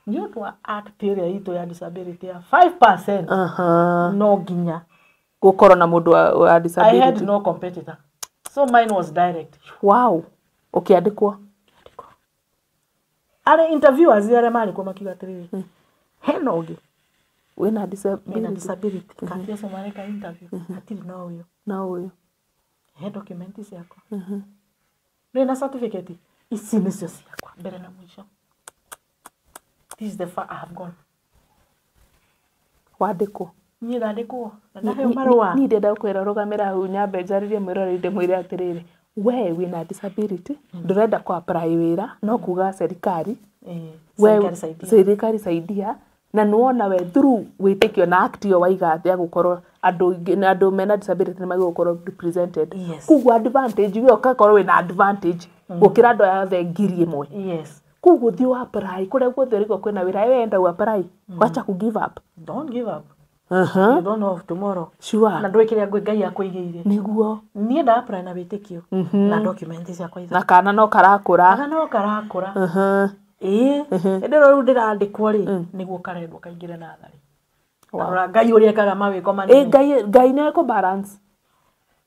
ndio twa act area ito ya disability ya 5% no ginya gukorwo na mundu wa disability. I had no competitor, so mine was direct. Wow. Ukiandikwo ale interviewers yale mali kwa makiga 3 heno ogi wina disability kandia so mareka interview atili na uyo he documents yako na certificate isi nicio ciakwa mbere na mwisho. This is the far I have gone. Wandikwo ni ndandikwo na he marwa ni ndenda kwira rugamira hu nyambe njaririe mwirorinde mwire atiriri we wina disability ndurenda kwa apply wira no kuga serikali serikali saidia na nuona we through witikio na act yo waiga ya gukorwo andu mena disability ni magigukorwo represented kugu advantage yo kakorwo wina advantage gukira andu yothe ngiri imwe kugu thi wa apply kure guothe riko kwina wira wenda u apply wacha ku give up. Don't give up. You don't know of tomorrow. Sure. Na ndwikire ngai akwigiire niguo nie nda apply na witikio na documents ciakwa na kana no karakura ndero ru ndirandikwo ri niguo karendwo kaingire na thari ora ngai uri ekaga mawiko manini ngai ne ko balance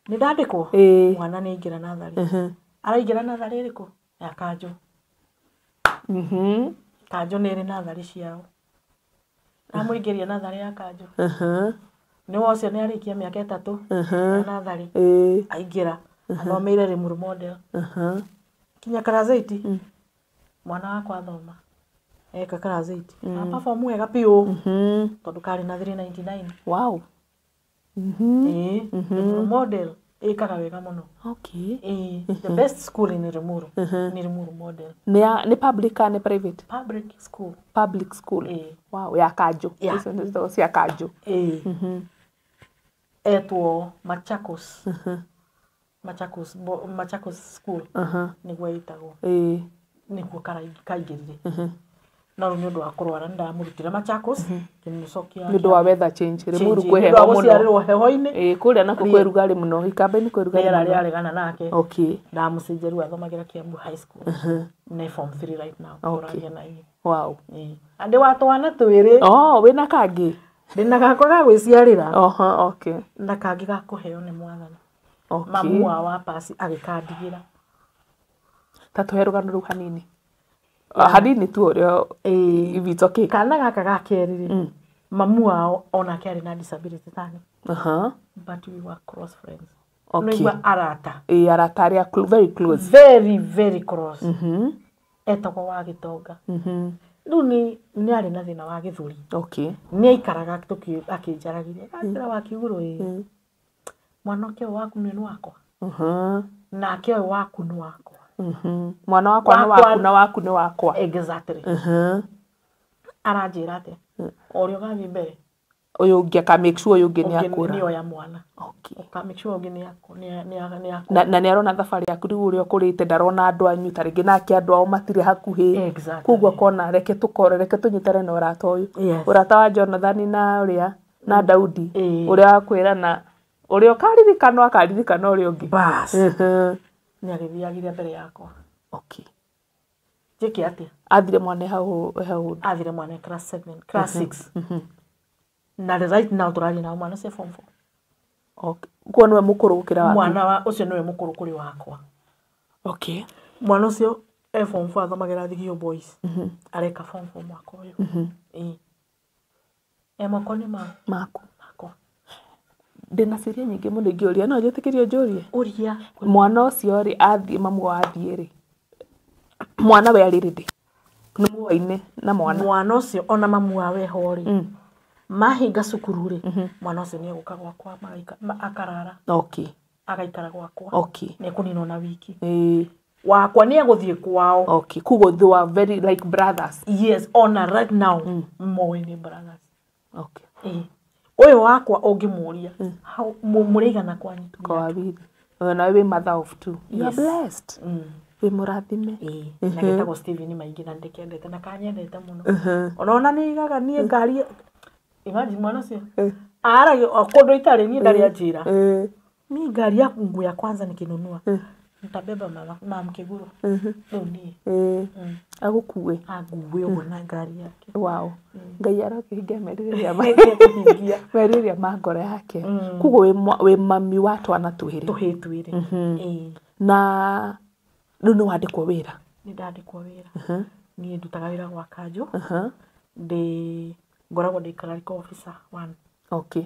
ni ndandikwo mwana ni ingira na thari araingira na thari riko ya kanjo kanjo ni ri na thari ciao amuingiria na thari ya kanjo ni wocio ni arikia miaka 3 na thari aingira anomeire Limuru model kinya Karazaiti mwana wakwa thoma eka Karazaiti perform wega piu tondu kari na 399. Wow. Limuru model ekaga wega muno. Okay. The best school in Limuru ni Limuru model. Ni public and private? Public school. Public school. Wow, ya Kajo. Hizo ndio cia Kajo. Etwo Machakos. Machakos school. Niguo itagwo. Niguo kaingirire. Na ru ndu akorwara ndamurutira Machakos kinicokia ndu wa weather change Limuru kweheho muno heho-ini kuria nako kwerugari muno ikambe ni kwerugari muno yari gana nake. Okay. Ndamucenjeru athomagira Kiambu High School na form 3 right now. Okay. Wow. Ande watwana twiri wina kangi ndina gako ga gwiciarira okay na kangi ga kuheo ni mwathani. Okay. Mamu wa pasi agikandigira tatu rugano ru hanini hanini tu urio ibitoke kana gaka gakeriri mamu wao ona kari na disability tani but we were close friends. Okay. Arata arata very close, very close. Etagwo wa Gitonga. Riu ni ari na thina wa githuri. Okay. Ni aikaraga akinjaragiria akira wa kiguru mwana ke waku ni wakwa na ke waku ni wakwa mwana wakwa ni waku na waku ni wakwa. Exactly. Aranjira ate orio gathi mbere uyu ungi aka make sure uyu ungi ni akura ni oya mwana. Okay. Aka make sure ungi ni akura na ni arona thabari yaku riu uria ukurite ndarona andu anyu taringi nake andu ao matire hakuhi kuguo kona reke tunyitare na urata uyu urata wa Jonathan na uria na Daudi uria wakwirana uria akaririkana uria ungi bas ni agithiagiria mbere yakwa. Okay. Jeki atia athire mwana hau athire mwana class 7 class 6 na right now turari na mwana se form 4. Okay. Kwa niwe mukuru gukira waku mwana wa ucio niwe mukuru kuri wakwa. Okay. Mwana ucio form 4 athomagira Thigio Boys areka form 4 mwaka uyu makoni mako ndina ciria nyingi muno ngiuria no njitikirio njurie uria mwana ucio ri athie mamu athie ri mwana we ari ridi ni muwaine na mwana ucio ona mamu wawe hori mahinga cukuru ri mwana ucio ni eguka gwakwa akarara. Okay. Agaikara gwakwa. Okay. Ni kunino na wiki wakwa ni eguthie kwao. Okay. Kugo they were very like brothers. Yes, ona right now moe ni brothers. Okay. Uyu wakwa ungimuria murigana kwanyu kwa wawili na wewe mother of two. You are blessed. We murathime na getagwo Steven maingi na ndikendete na kanyendete muno. Ona ni igaga ni ngari imagine mwana cio aragia okondo itari ni ndari ajira mi gari yangu ya kwanza nikinunua nitabeba mama Kiguru leo ni agukue ona gari yake wow ngai arokihingia meriria ma ngoro yake kugo we mami wa twana twiri na riu ni wandikwo wira ni ndandikwo wira ni ndutaga wira gwa kanjo ndi ngoragwo ndi clerical officer 1 okay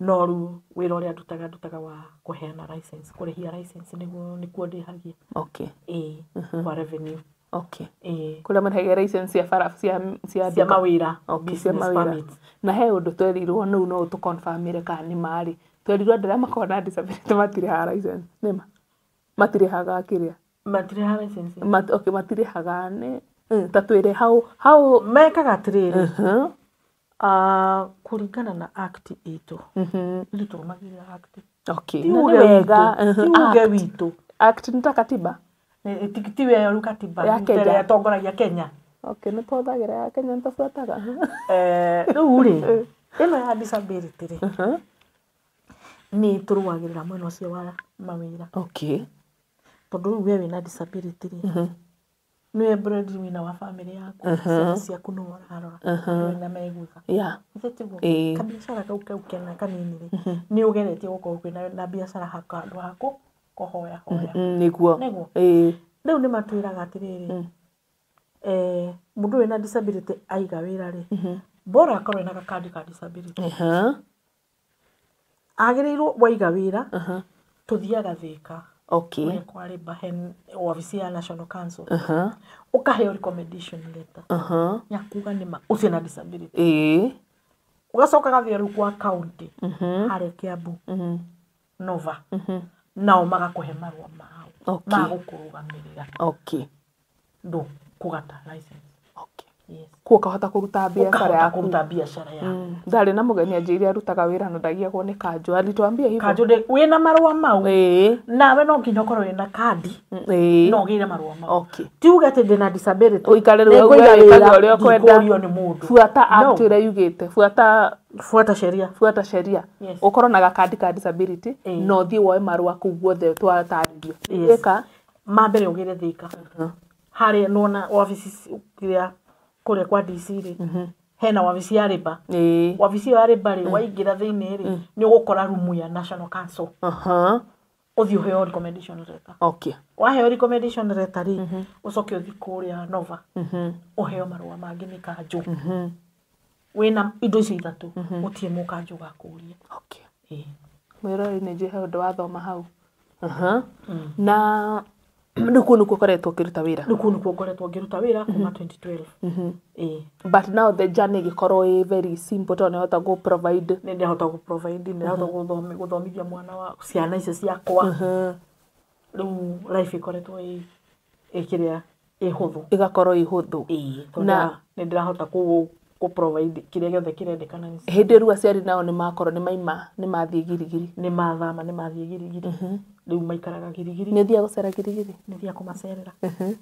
no ru wira uria ndutaga wa kuheana license kurihia license nikuo ndihagia okay kwa revenue okay kula manhege license ya fara cia mawira okay cia mawira na he undu twerirwo no tu confirmire kana ni mari twerirwo ndira makona disability matire ha license nima matire haga kiria matire ha license okay matire haga ne tatwire how mekaga atiriri kuringana na act itu ndito magiria act okay ni wega uge witu act ni katiba tikitiwe ya katiba ya tongoragia Kenya okay ni tothagira ya Kenya ntafuataga riu ri ino ya disability ri ni turuagirira mwena ucio wa mawira okay tondu riu we wina disability ri niwe breadwinner wa family yaku ciaku no ararora na meguka itetigo kabiashara kau kena kanini ri ni ugeretie gukorwo kwina na biashara hakandu hako kohoya niguo riu ni matwiraga atiriri mundu wina disability aiga wira ri bora akorwo na kandi ka disability agirirwo waiga wira tuthiaga Thika okay kwa Bahen ofisi ya National Council ukaheo recommendation letter ya kuga ni ma ucio na disability ugacoka gathia ru kwa county hare Kiambu Nova nao magakuhe marua mao magukurugamirira ndo kugata license yes kuo kahota kuruta biashara yaku ndari na mugeni anjiri arutaga wira no ndagiagwo ni kanjo alitwambia hivyo kanjo wina marua mau nawe no nginya ukorwo wina kandi no gire marua mau okay tiuga ati ndina disability uikarere wira uria kwenda ni mundu fuata act ira yugite fuata sheria ukorwo na kandi ka disability no thi woe marua ku guothe twataririo eka mambere ugire Thika hari nona office kia kule kwa DC ri hena office ya riba office ya riba ri waingira thiini ri ni ugukora rumu ya National Council uthio heo recommendation letter okay waheo recommendation letter ri ucoke uthi kuria Nova uheo marua mangi ni kanjo wina indo icio ithatu utie mukanjo gakuria okay mwiro ni je heo wathoma hau na nuko koretwo kiruta wira kuma 2012 but now the journey gikorwo very simple to nehota go provide nehota guthomithia mwana wa ciana icio ciakwa riu life ikoretwo ikiria ihuthu igakorwo ihuthu na ndirahota ku provide kiria giothe kirendekana ni hindi ru aciari nao ni makorwo ni mathie girigiri ni mathama ni mathie girigiri riu maikaraga girigiri ni thia gucera girigiri ni thia kumacerera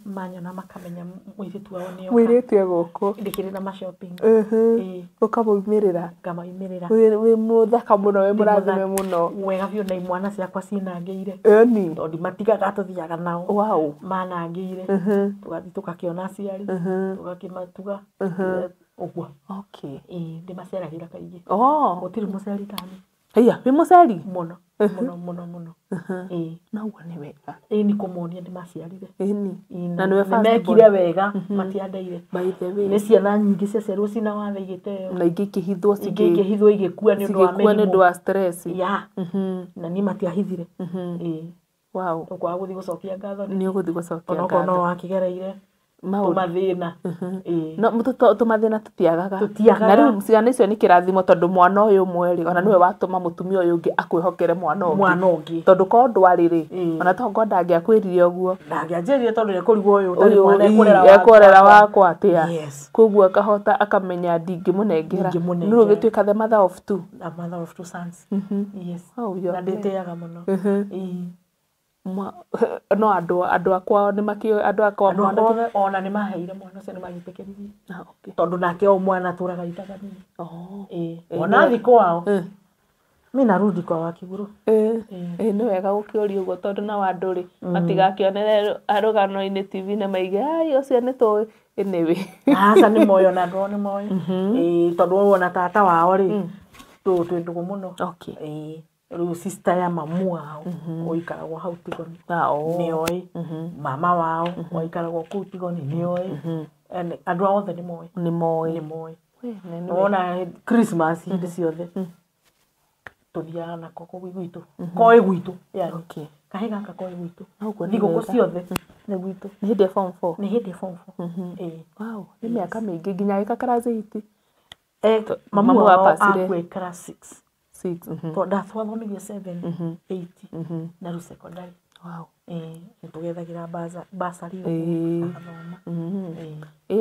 manyona makamenya mwiritu wao ni mwiritu egoko ndikiri na ma shopping ukamuimirira ngamaimirira we muthaka muno we murathime muno wega biu na imwana ciakwa cinangeire ni tondi matigaga tuthiaga nao wow manangeire tugathi tukakiona aciari tugakimatuga ogwa okay ndi maceragira kaingi gutiri muceri tani haya we muceri muno na uga ni wega ni kumuonia ndi maciarire na niwe fast mekire wega matiandaire by the way ni ciana nyingi ciacerwo cina wathe igiteo na igikihithwo igikua ni ndu wa stress na ni matiahithire wow kwa guthi gucokia ngatho ni uguthi gucokia ngatho no wakigereire tumathina no muto tumathina tutiagaga na riu ciana icio ni kirathimo tondu mwana uyu mweri ona niwe watuma mutumia uyu ungi akwihokere mwana ungi tondu ko ndwari ri ona tongo ndangiakwirire uguo ndangianjirie tondu ni kurigwo uyu utari mwana ekurera wakwa atia koguo akahota akamenya ndingimunengera niru gituika the mother of two sons yes na nditeaga muno no andå akwao nä makio andå akwa mwana othe ona nä maheire mwana ũcio nĩ magĩtĩkĩririe tondũ nake o mwana tũraga itaga nini ona thikũ wao mi narudi kwa Wakiguru nĩ wega gũkĩũria ũguo tondũ na andũ rĩ matigakĩonere arũgano-inĩ TV na maige ai ũcio nĩ tũĩ nĩwe aca nĩ moyo na andũ nĩ moyo tondũ ona tata wao rĩ twĩ ndũgũ mũno rĩu sister ya mamu wao ũikaragwo hau Tigoni nĩoĩ mama wao ũikaragwo kũu Tigoni nĩoĩ andũ othe nĩ moĩ ona Christmas hĩndĩ ciothe tũthiaga nako kũu gwitũ koĩ gwitũ yani kahĩ gaka koĩ gwitũ thigũkũ ciothe nĩ gwitũ nĩ hĩndĩ ya form 4 nĩ hĩndĩ ya form 4 wow nĩ mĩaka mĩingĩ nginya gĩka class 8 mamu wao akuĩ class 6 6 ndatwathomithia 7 8 na rĩu secondary wow nĩtũgethagĩra basari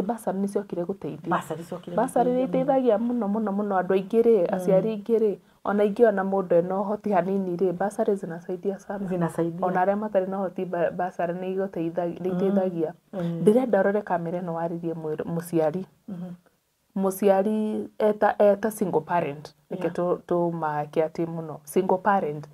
basari nĩciokire gũteithia basari nĩiteithagia mũno andũ aingĩ rĩ aciari aingĩ rĩ ona ingĩ ona mũndũ ena ũhoti hanini rĩ basari zinasaidia sana ona arĩa matarĩ na ũhoti basari nĩiteithagia ndĩrenda ũrore kamera ĩno waririe mũciari eta single parent nĩke tũmake atĩ mũno single parent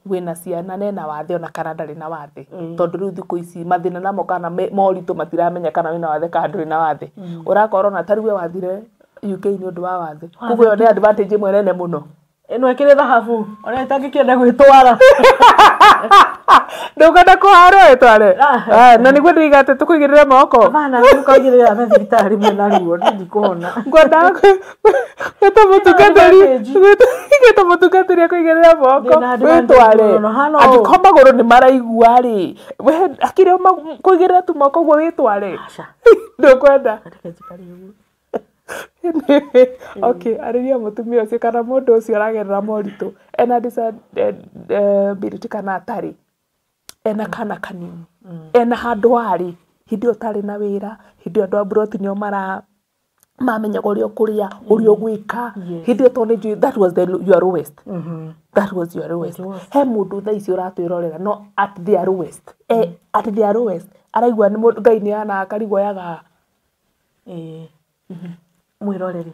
wĩna ciana nena wathe ona kana ndarĩ na wathe tondũ rĩu thikũ ici mathĩna namo kana moritũ matiramenya kana wĩna wathe kana ndũrĩ na wathe ũrakorwo na tarĩu wathire UK nĩ ũndũ wa wathe koguo ĩyo nĩ advantage ĩmwe nene mũno ĩno ĩkĩrĩ thahabu ona ĩtangĩkĩenda gwĩtwara ndũkwenda kũharwo ĩtware na nĩguo ndĩiga atĩ tũkũigĩrĩre moko bana tũkaigĩrĩra me thibitarĩ mwĩna ruo ndikũhona ngwenda gwĩta mũtungatĩri akũigĩrĩre moko wĩtware angĩkorwo magũrũ nĩ maraigua rĩ akĩrĩ kũigĩrĩra tu moko ũguo wĩtware ndũkwenda okay arĩria mũtumia ũcio kana mũndũ ũcio aragerera moritũ ena disability kana atarĩ ena kana kanini ena handũ harĩ hĩndĩ ũtarĩ na wĩra hĩndĩ andũ a buroti nĩo mamenyaga ũrĩa ũkũrĩa ũrĩa ũgwĩka hĩndĩ tondũ that was your lowest that was your lowest he mũndũ thaa ici ũratwĩrorera no at their lowest at their lowest araigua nĩ mũndũ Ngai nĩana akarigwoyaga mwĩroreri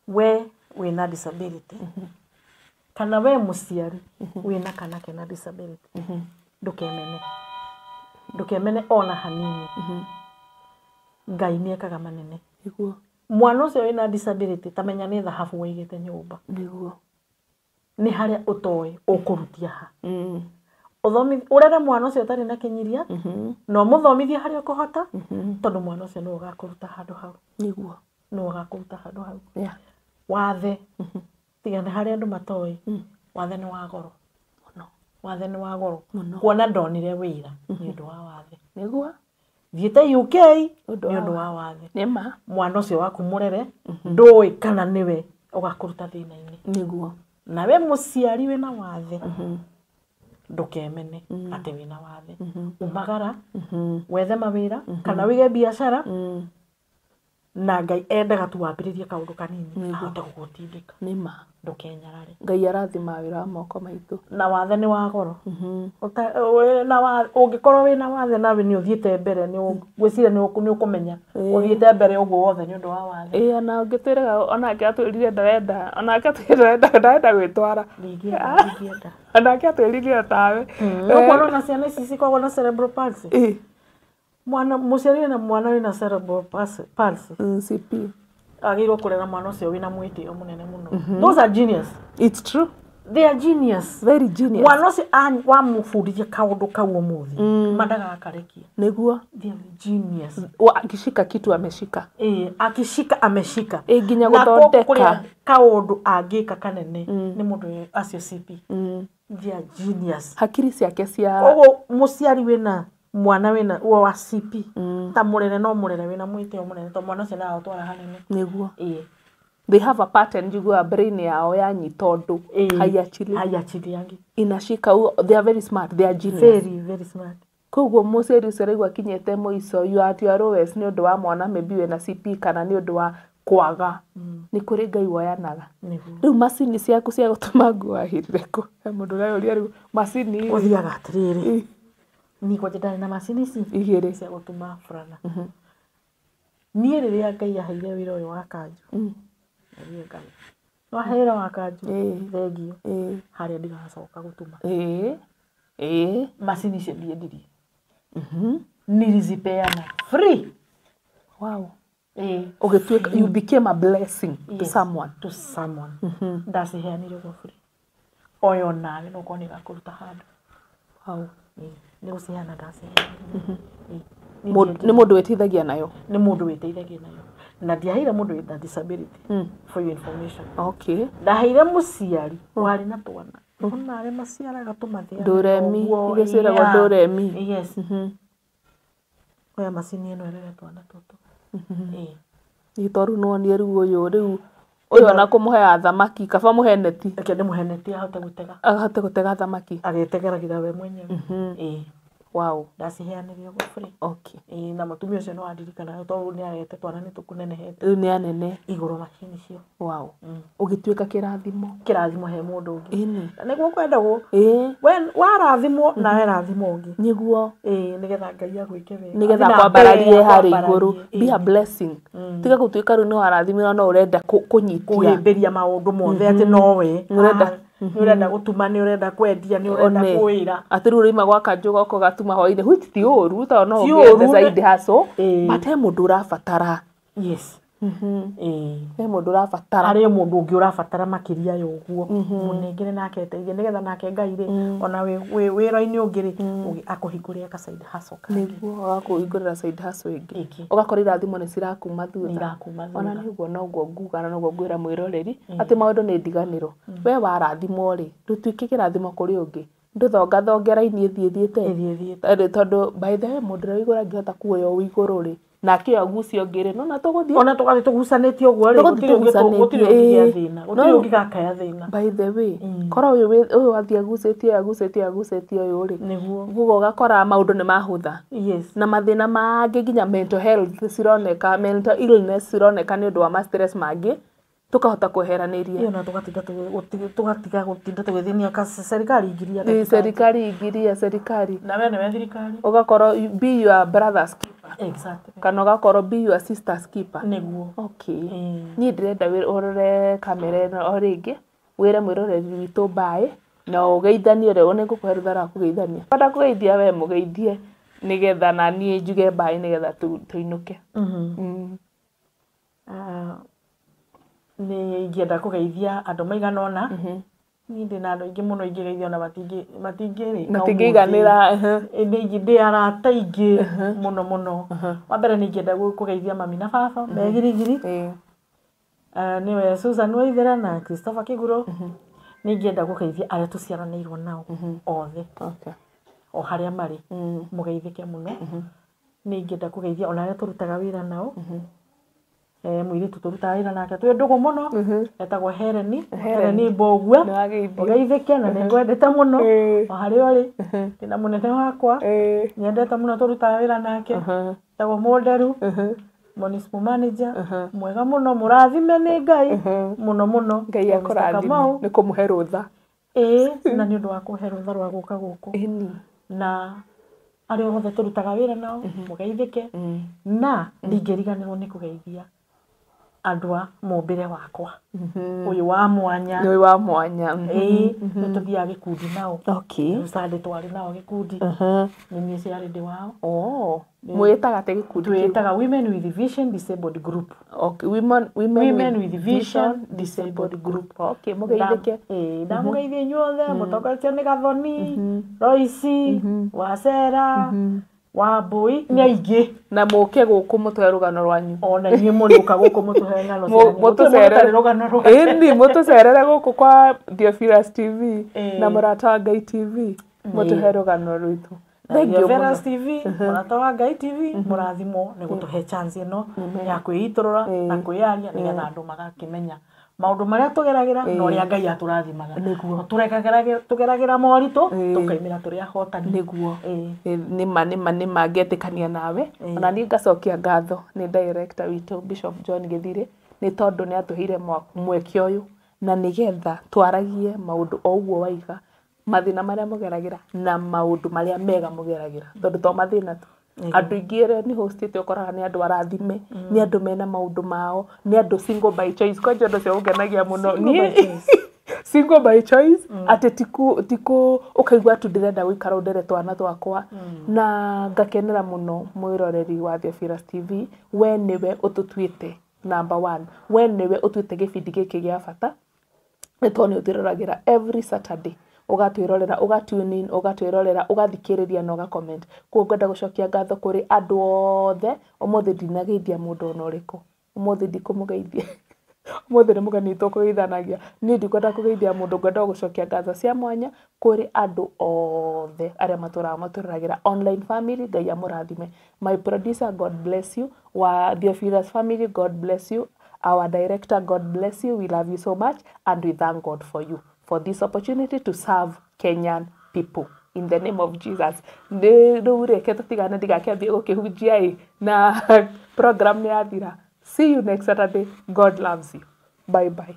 we wĩna disability kana we mũciari wĩna kana kena disability ndũkemene ona hanini Ngai nĩekaga manene mwana ũcio wĩna disability tamenya nĩ thahabu waigĩte nyũmba nĩ harĩa ũtoĩ ũkũrutia ha ũrere mwana ũcio ũtarĩ na kĩnyiria no mũthomithie harĩa ũkũhota tondũ mwana ũcio nĩ ũgakũruta handũ hau nĩ ũgakũruta handũ hau wathe tiga nĩ harĩa andũ matoĩ wathe nĩ wa goro wathe nĩ wa goro kuona ndonire wĩra nĩ ũndũ wa wathe thiĩte UK nĩ ũndũ wa wathe mwana ũcio waku mũrere ndũĩ kana nĩwe ũgakũruta thĩna-inĩ na we mũciari wĩna wathe ndũkemene atĩ wĩna wathe umagara wethe mawĩra kana wĩge biacara na Ngai endaga tu wambĩrĩrie kaũndũ kanini ahote gũgũtindĩka nĩma ndũkenyarare Ngai arathima wĩra wa moko maitũ na wathe nĩ wa goro ũngĩkorwo wĩna wathe nawe nĩ ũthiĩte mbere gwĩciria nĩ ũkũmenya ũthiĩte mbere ũguo wothe nĩ ũndũ wa wathe ona ũngĩtwĩraga onake atwĩrire ndarenda onake atwĩrire ndarenda gwĩtwara ndingĩenda onake atwĩrire tawe ũkorwo na ciana ici cikoragwo na cerebral palsy mwana mũciari na mwana wĩna cerebral palsy CP agĩrĩirwo kũrera mwana ũcio wĩna mwĩtĩo mũnene mũno those are genius it's true they are genius very genius mwana ũcio wamũbundithia kaũndũ kau ũmũthĩ mandagakarekia nĩguo they are genius akishika kitu ameshika akishika ameshika nginya gũthondeka kaũndũ angĩka kanene nĩ mũndũ acio CP they are genius hakiri ciake cia ũguo mũciari wĩna mwana wĩna wa CP ta mũrere no mũrere wĩna mwĩtĩo mũnene to mwana ũcio na atwara hanene nĩguo they have a pattern njigua brain yao yanyita ũndũ haiachiliangi inashika they are very smart they are genius very smart koguo mũciari ũcio araigua kinyĩte mũico you are at your lowest nĩ ũndũ wa mwana maybe wĩna CP kana nĩ ũndũ wa kwaga nĩ kũrĩ Ngai woyanaga Nĩguo. rĩu macini ciaku cia gũtuma nguo wahĩrire kũ he mũndũ ũrayũria rĩu macini Ũthiaga atĩrĩrĩ. Niko ndari na macini ici igĩrĩ cia gũtuma burana. Niĩ rĩrĩa Ngai aheire wĩra ũyũ wa kanjũ. Nĩ Ngai. No aheire wa kanjũ. Thengio. Harĩa ndigacoka gũtuma. Macini icio ndiendirie. Nilizipeana free. wow ũgĩtuĩka you became a blessing to someone To someone. Ndaciheanire gwa free. Oyo nawe no kuoneka kũruta handũ. wow Nĩ gũciheana ndaciheana. nĩ mũndũ wĩteithagia nayo Nĩ mũndũ wĩteithagia nayo. Na ndiaheire mũndũ wĩna disability. For your information. okay Ndaheire mũciari warĩ na twana. Ona arĩa maciaraga tũmathĩa. ndũremi iria ciĩragwo ndũremi Yes. Oya macini ĩno ĩrere twana tũtũ. Gĩtoru nonie rĩu ũyũ ona kũmũhe thamaki kaba mũhe neti Reke ndĩmũhe neti ahote gũtega. ahote gũtega thamaki Agetegeragĩra we mwenyewe. wow Ndaciheanire gwa free. okay Na mũtumia ũcio no andirikana tondũ nĩ arete twana nĩ tũkũnenehete rĩu nĩ anene igũrũ macini cio. wow ũgĩtuĩka kĩrathimo Kĩrathimo he mũndũ ũngĩ. ĩni Nĩguo kwendagwo. Warathimwo nawe rathimo ũngĩ. nĩguo Nĩgetha Ngai agwĩke wega. nĩgetha kwambararie harĩ igũrũ be a blessing tiga gũtuĩka rĩu nĩ warathimĩra no ũrenda kũnyitia Kũhĩmbĩria maũndũ mothe atĩ nowe. Nĩ ũrenda gũtuma, nĩ ũrenda kwendia, nĩ ũrenda kwĩra. atĩ rĩu rĩma gwaka njũ goko gatuma hwainĩ which ti ũru tondũ no ũngĩende side hustle but he mũndũ ũrabatara Yes. he mũndũ ũrabatara Harĩ mũndũ ũngĩ ũrabatara makĩria ya ũguo. Mũnengere nake eteithie nĩgetha nake Ngai rĩ ona wĩra-inĩ ũngĩ rĩ akũhingũrĩre ka side hustle kangĩ. nĩguo agakũhingũrĩra side hustle ĩngĩ Ĩngĩ. ũgakora irathimo nĩ cirakuma thutha Irakuma thutha. ona nĩguo noguo nguga na noguo ngwĩra mwĩroreri atĩ maũndũ nĩ ndiganĩro we warathimwo rĩ ndũtuĩke kĩrathimo kũrĩ ũngĩ ndũthongathonge raini ĩthiĩthiĩte tondũ by the way mũndũ ũrĩa igũrũ angĩhota kuoya igũrũ rĩ nake agucio ngĩ rĩ no tũgũthiĩ Ona tũgathiĩ tũgucanĩtie ũguo rĩ gũtirĩ ũngĩ thĩna. Gũtirĩ ũngĩ gakaya thĩna. by the way korwo ũyũ athiĩ agucĩtie ũyũ rĩ Nĩguo. guo ũgakora maũndũ nĩ mahũtha Yes. na mathĩna mangĩ nginya mental health cironeka mental illness cironeka nĩ ũndũ wa ma stress mangĩ tukahota kweheranĩria Ona tũgatiga gũtinda tũgĩthĩnia ka serikali ingiria. serikali ingiria serikali Na we nĩwe thirikari. ugakorwo be your brother's keeper Exactly. kana ugakorwo be your sister's keeper Nĩguo. okay niĩ ndĩrenda ũrore kamera ĩno o rĩngĩ wĩre mwĩroreri witũ bye na ũgeithanie ũrĩa nĩ ngũkũhe rũtha rwa kũgeithania kwenda kũgeithia we mũgeithie nĩgetha na niĩ njuge bye nĩgetha tũinũke Nĩ ingĩenda kũgeithia andũ maigana ũna. Niĩ ndĩna andũ aingĩ mũno ingĩgeithia na matingĩiganĩra ndĩ arata aingĩ mũno mũno. Wa mbere nĩ ingĩenda kũgeithia mami na baba me Girigiri. Nĩwe Susan Waithera na Christopher Kĩgũrũ. Nĩ ingĩenda kũgeithia arĩa tũciaranĩirwo nao othe o harĩa marĩ mũgeithĩke mũno. Nĩ ingĩenda kũgeithia ona arĩa tũrutaga wĩra nao. Mũirĩtu tũrutaga wĩra nake twĩ ndũgũ mũno etagwo Heleni Mbogua. Ũgeithĩke na nĩ ngwendete mũno o harĩa ũrĩ. Ndĩna mũnene wakwa nyendete mũno tũrutaga wĩra nake etagwo Mũnderu municipal manager mwega mũno mũrathime nĩ Ngai mũno mũno. Ngai akũrathime nĩ kũmũhe rũtha na nĩ ũndũ wa kũhe rũtha rwa gũka gũkũ na arĩa othe tũrutaga wĩra nao mũgeithĩke. Na ndingĩriganĩrwo nĩ kũgeithia andũ a mũmbĩre wakwa ũyũ wa mwanya. Nĩ wa mwanya nĩ tũthiaga gĩkundi nao. Sunday twarĩ nao gĩkundi nĩ niĩ ciarĩ ndĩ wao. Mwĩtaga atĩ gĩkundi twĩtaga Women with Vision Disabled Group. Women with Vision Disabled Group. Mũgeithĩke. Ndamũgeithia inyuothe mũtongoretio nĩ Gathoni, Royce, Wacera, Wambui nĩ aingĩ. Na mũke gũkũ mũtũhe rũgano rwanyu. Ona inyuĩ mũrĩũka gũkũ mũtũhe ng'ano cianyu. Mũtũcerere gũkũ kwa Theophilus TV na Mũrata wa Ngai TV mũtũhe rũgano rwitũ. Theophilus TV, Mũrata wa Ngai TV mũrathimwo nĩ gũtũhe chance ĩno ya kwĩitũrũra na kwĩyaria nĩgetha andũ magakĩmenya maũndũ marĩa tũgeragĩra na ũrĩa Ngai atũrathimaga. Tũgeragĩra moritũ tũkaimĩra tũrĩ ahotani. Nĩguo nĩma ngĩtĩkania nawe ona niĩ ngacokia ngatho nĩ director witũ Bishop John Gĩthirĩ nĩ tondũ nĩ atuheire mweke ũyũ na nĩgetha twaragie maũndũ o ũguo waiga mathĩna marĩa mũgeragĩra na maũndũ marĩa mega mũgeragĩra tondũ to mathĩna tu andũ aingĩ arĩa nĩ hostete ũkoraga nĩ andũ arathime nĩ andũ mena maũndũ mao nĩ andũ single by choice kwa njendo cia ũgenagia mũno single by choice atĩ tiku ũkaigua tu ndĩrenda gũikara ũndere twana twakwa na ngakenera mũno mwĩroreri wa Theophilus TV we nĩwe ũtũtuĩte number 1 we nĩwe ũtuĩte gĩbindi gĩkĩ gĩa bata nĩ tondũ nĩ ũtwĩroragĩra every Saturday ũgatwĩrorera ũgatune in ũgatwĩrorera ũgathikĩrĩria na ũgacomment kuo ngwenda gũcokia ngatho kũrĩ andũ othe ũmũthĩ ndinageithia mũndũ ona ũrĩkũ ũmũthĩ ndikũmũgeithia ũmũthĩ nĩ mũganitwo kũgeithanagia niĩ ndikwenda kũgeithia mũndũ ngwenda gũcokia ngatho cia mwanya kũrĩ andũ othe arĩa matũroragĩra online family Ngai amũrathime my producer God bless you wa Theophilus family God bless you our director God bless you we love you so much and we thank God for you for this opportunity to serve Kenyan people in the name of Jesus. Rĩu reke tũtigane ndigakĩambie gũkĩhunjia na program nĩ yathira. See you next Saturday. God loves you. Bye bye.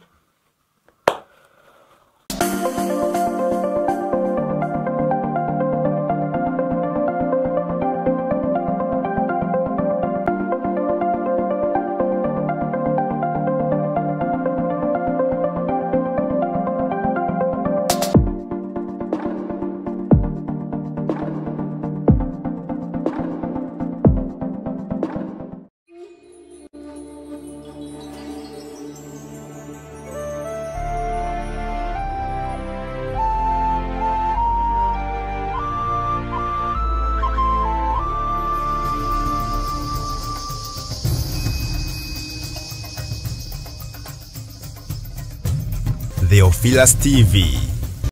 Theophilus TV.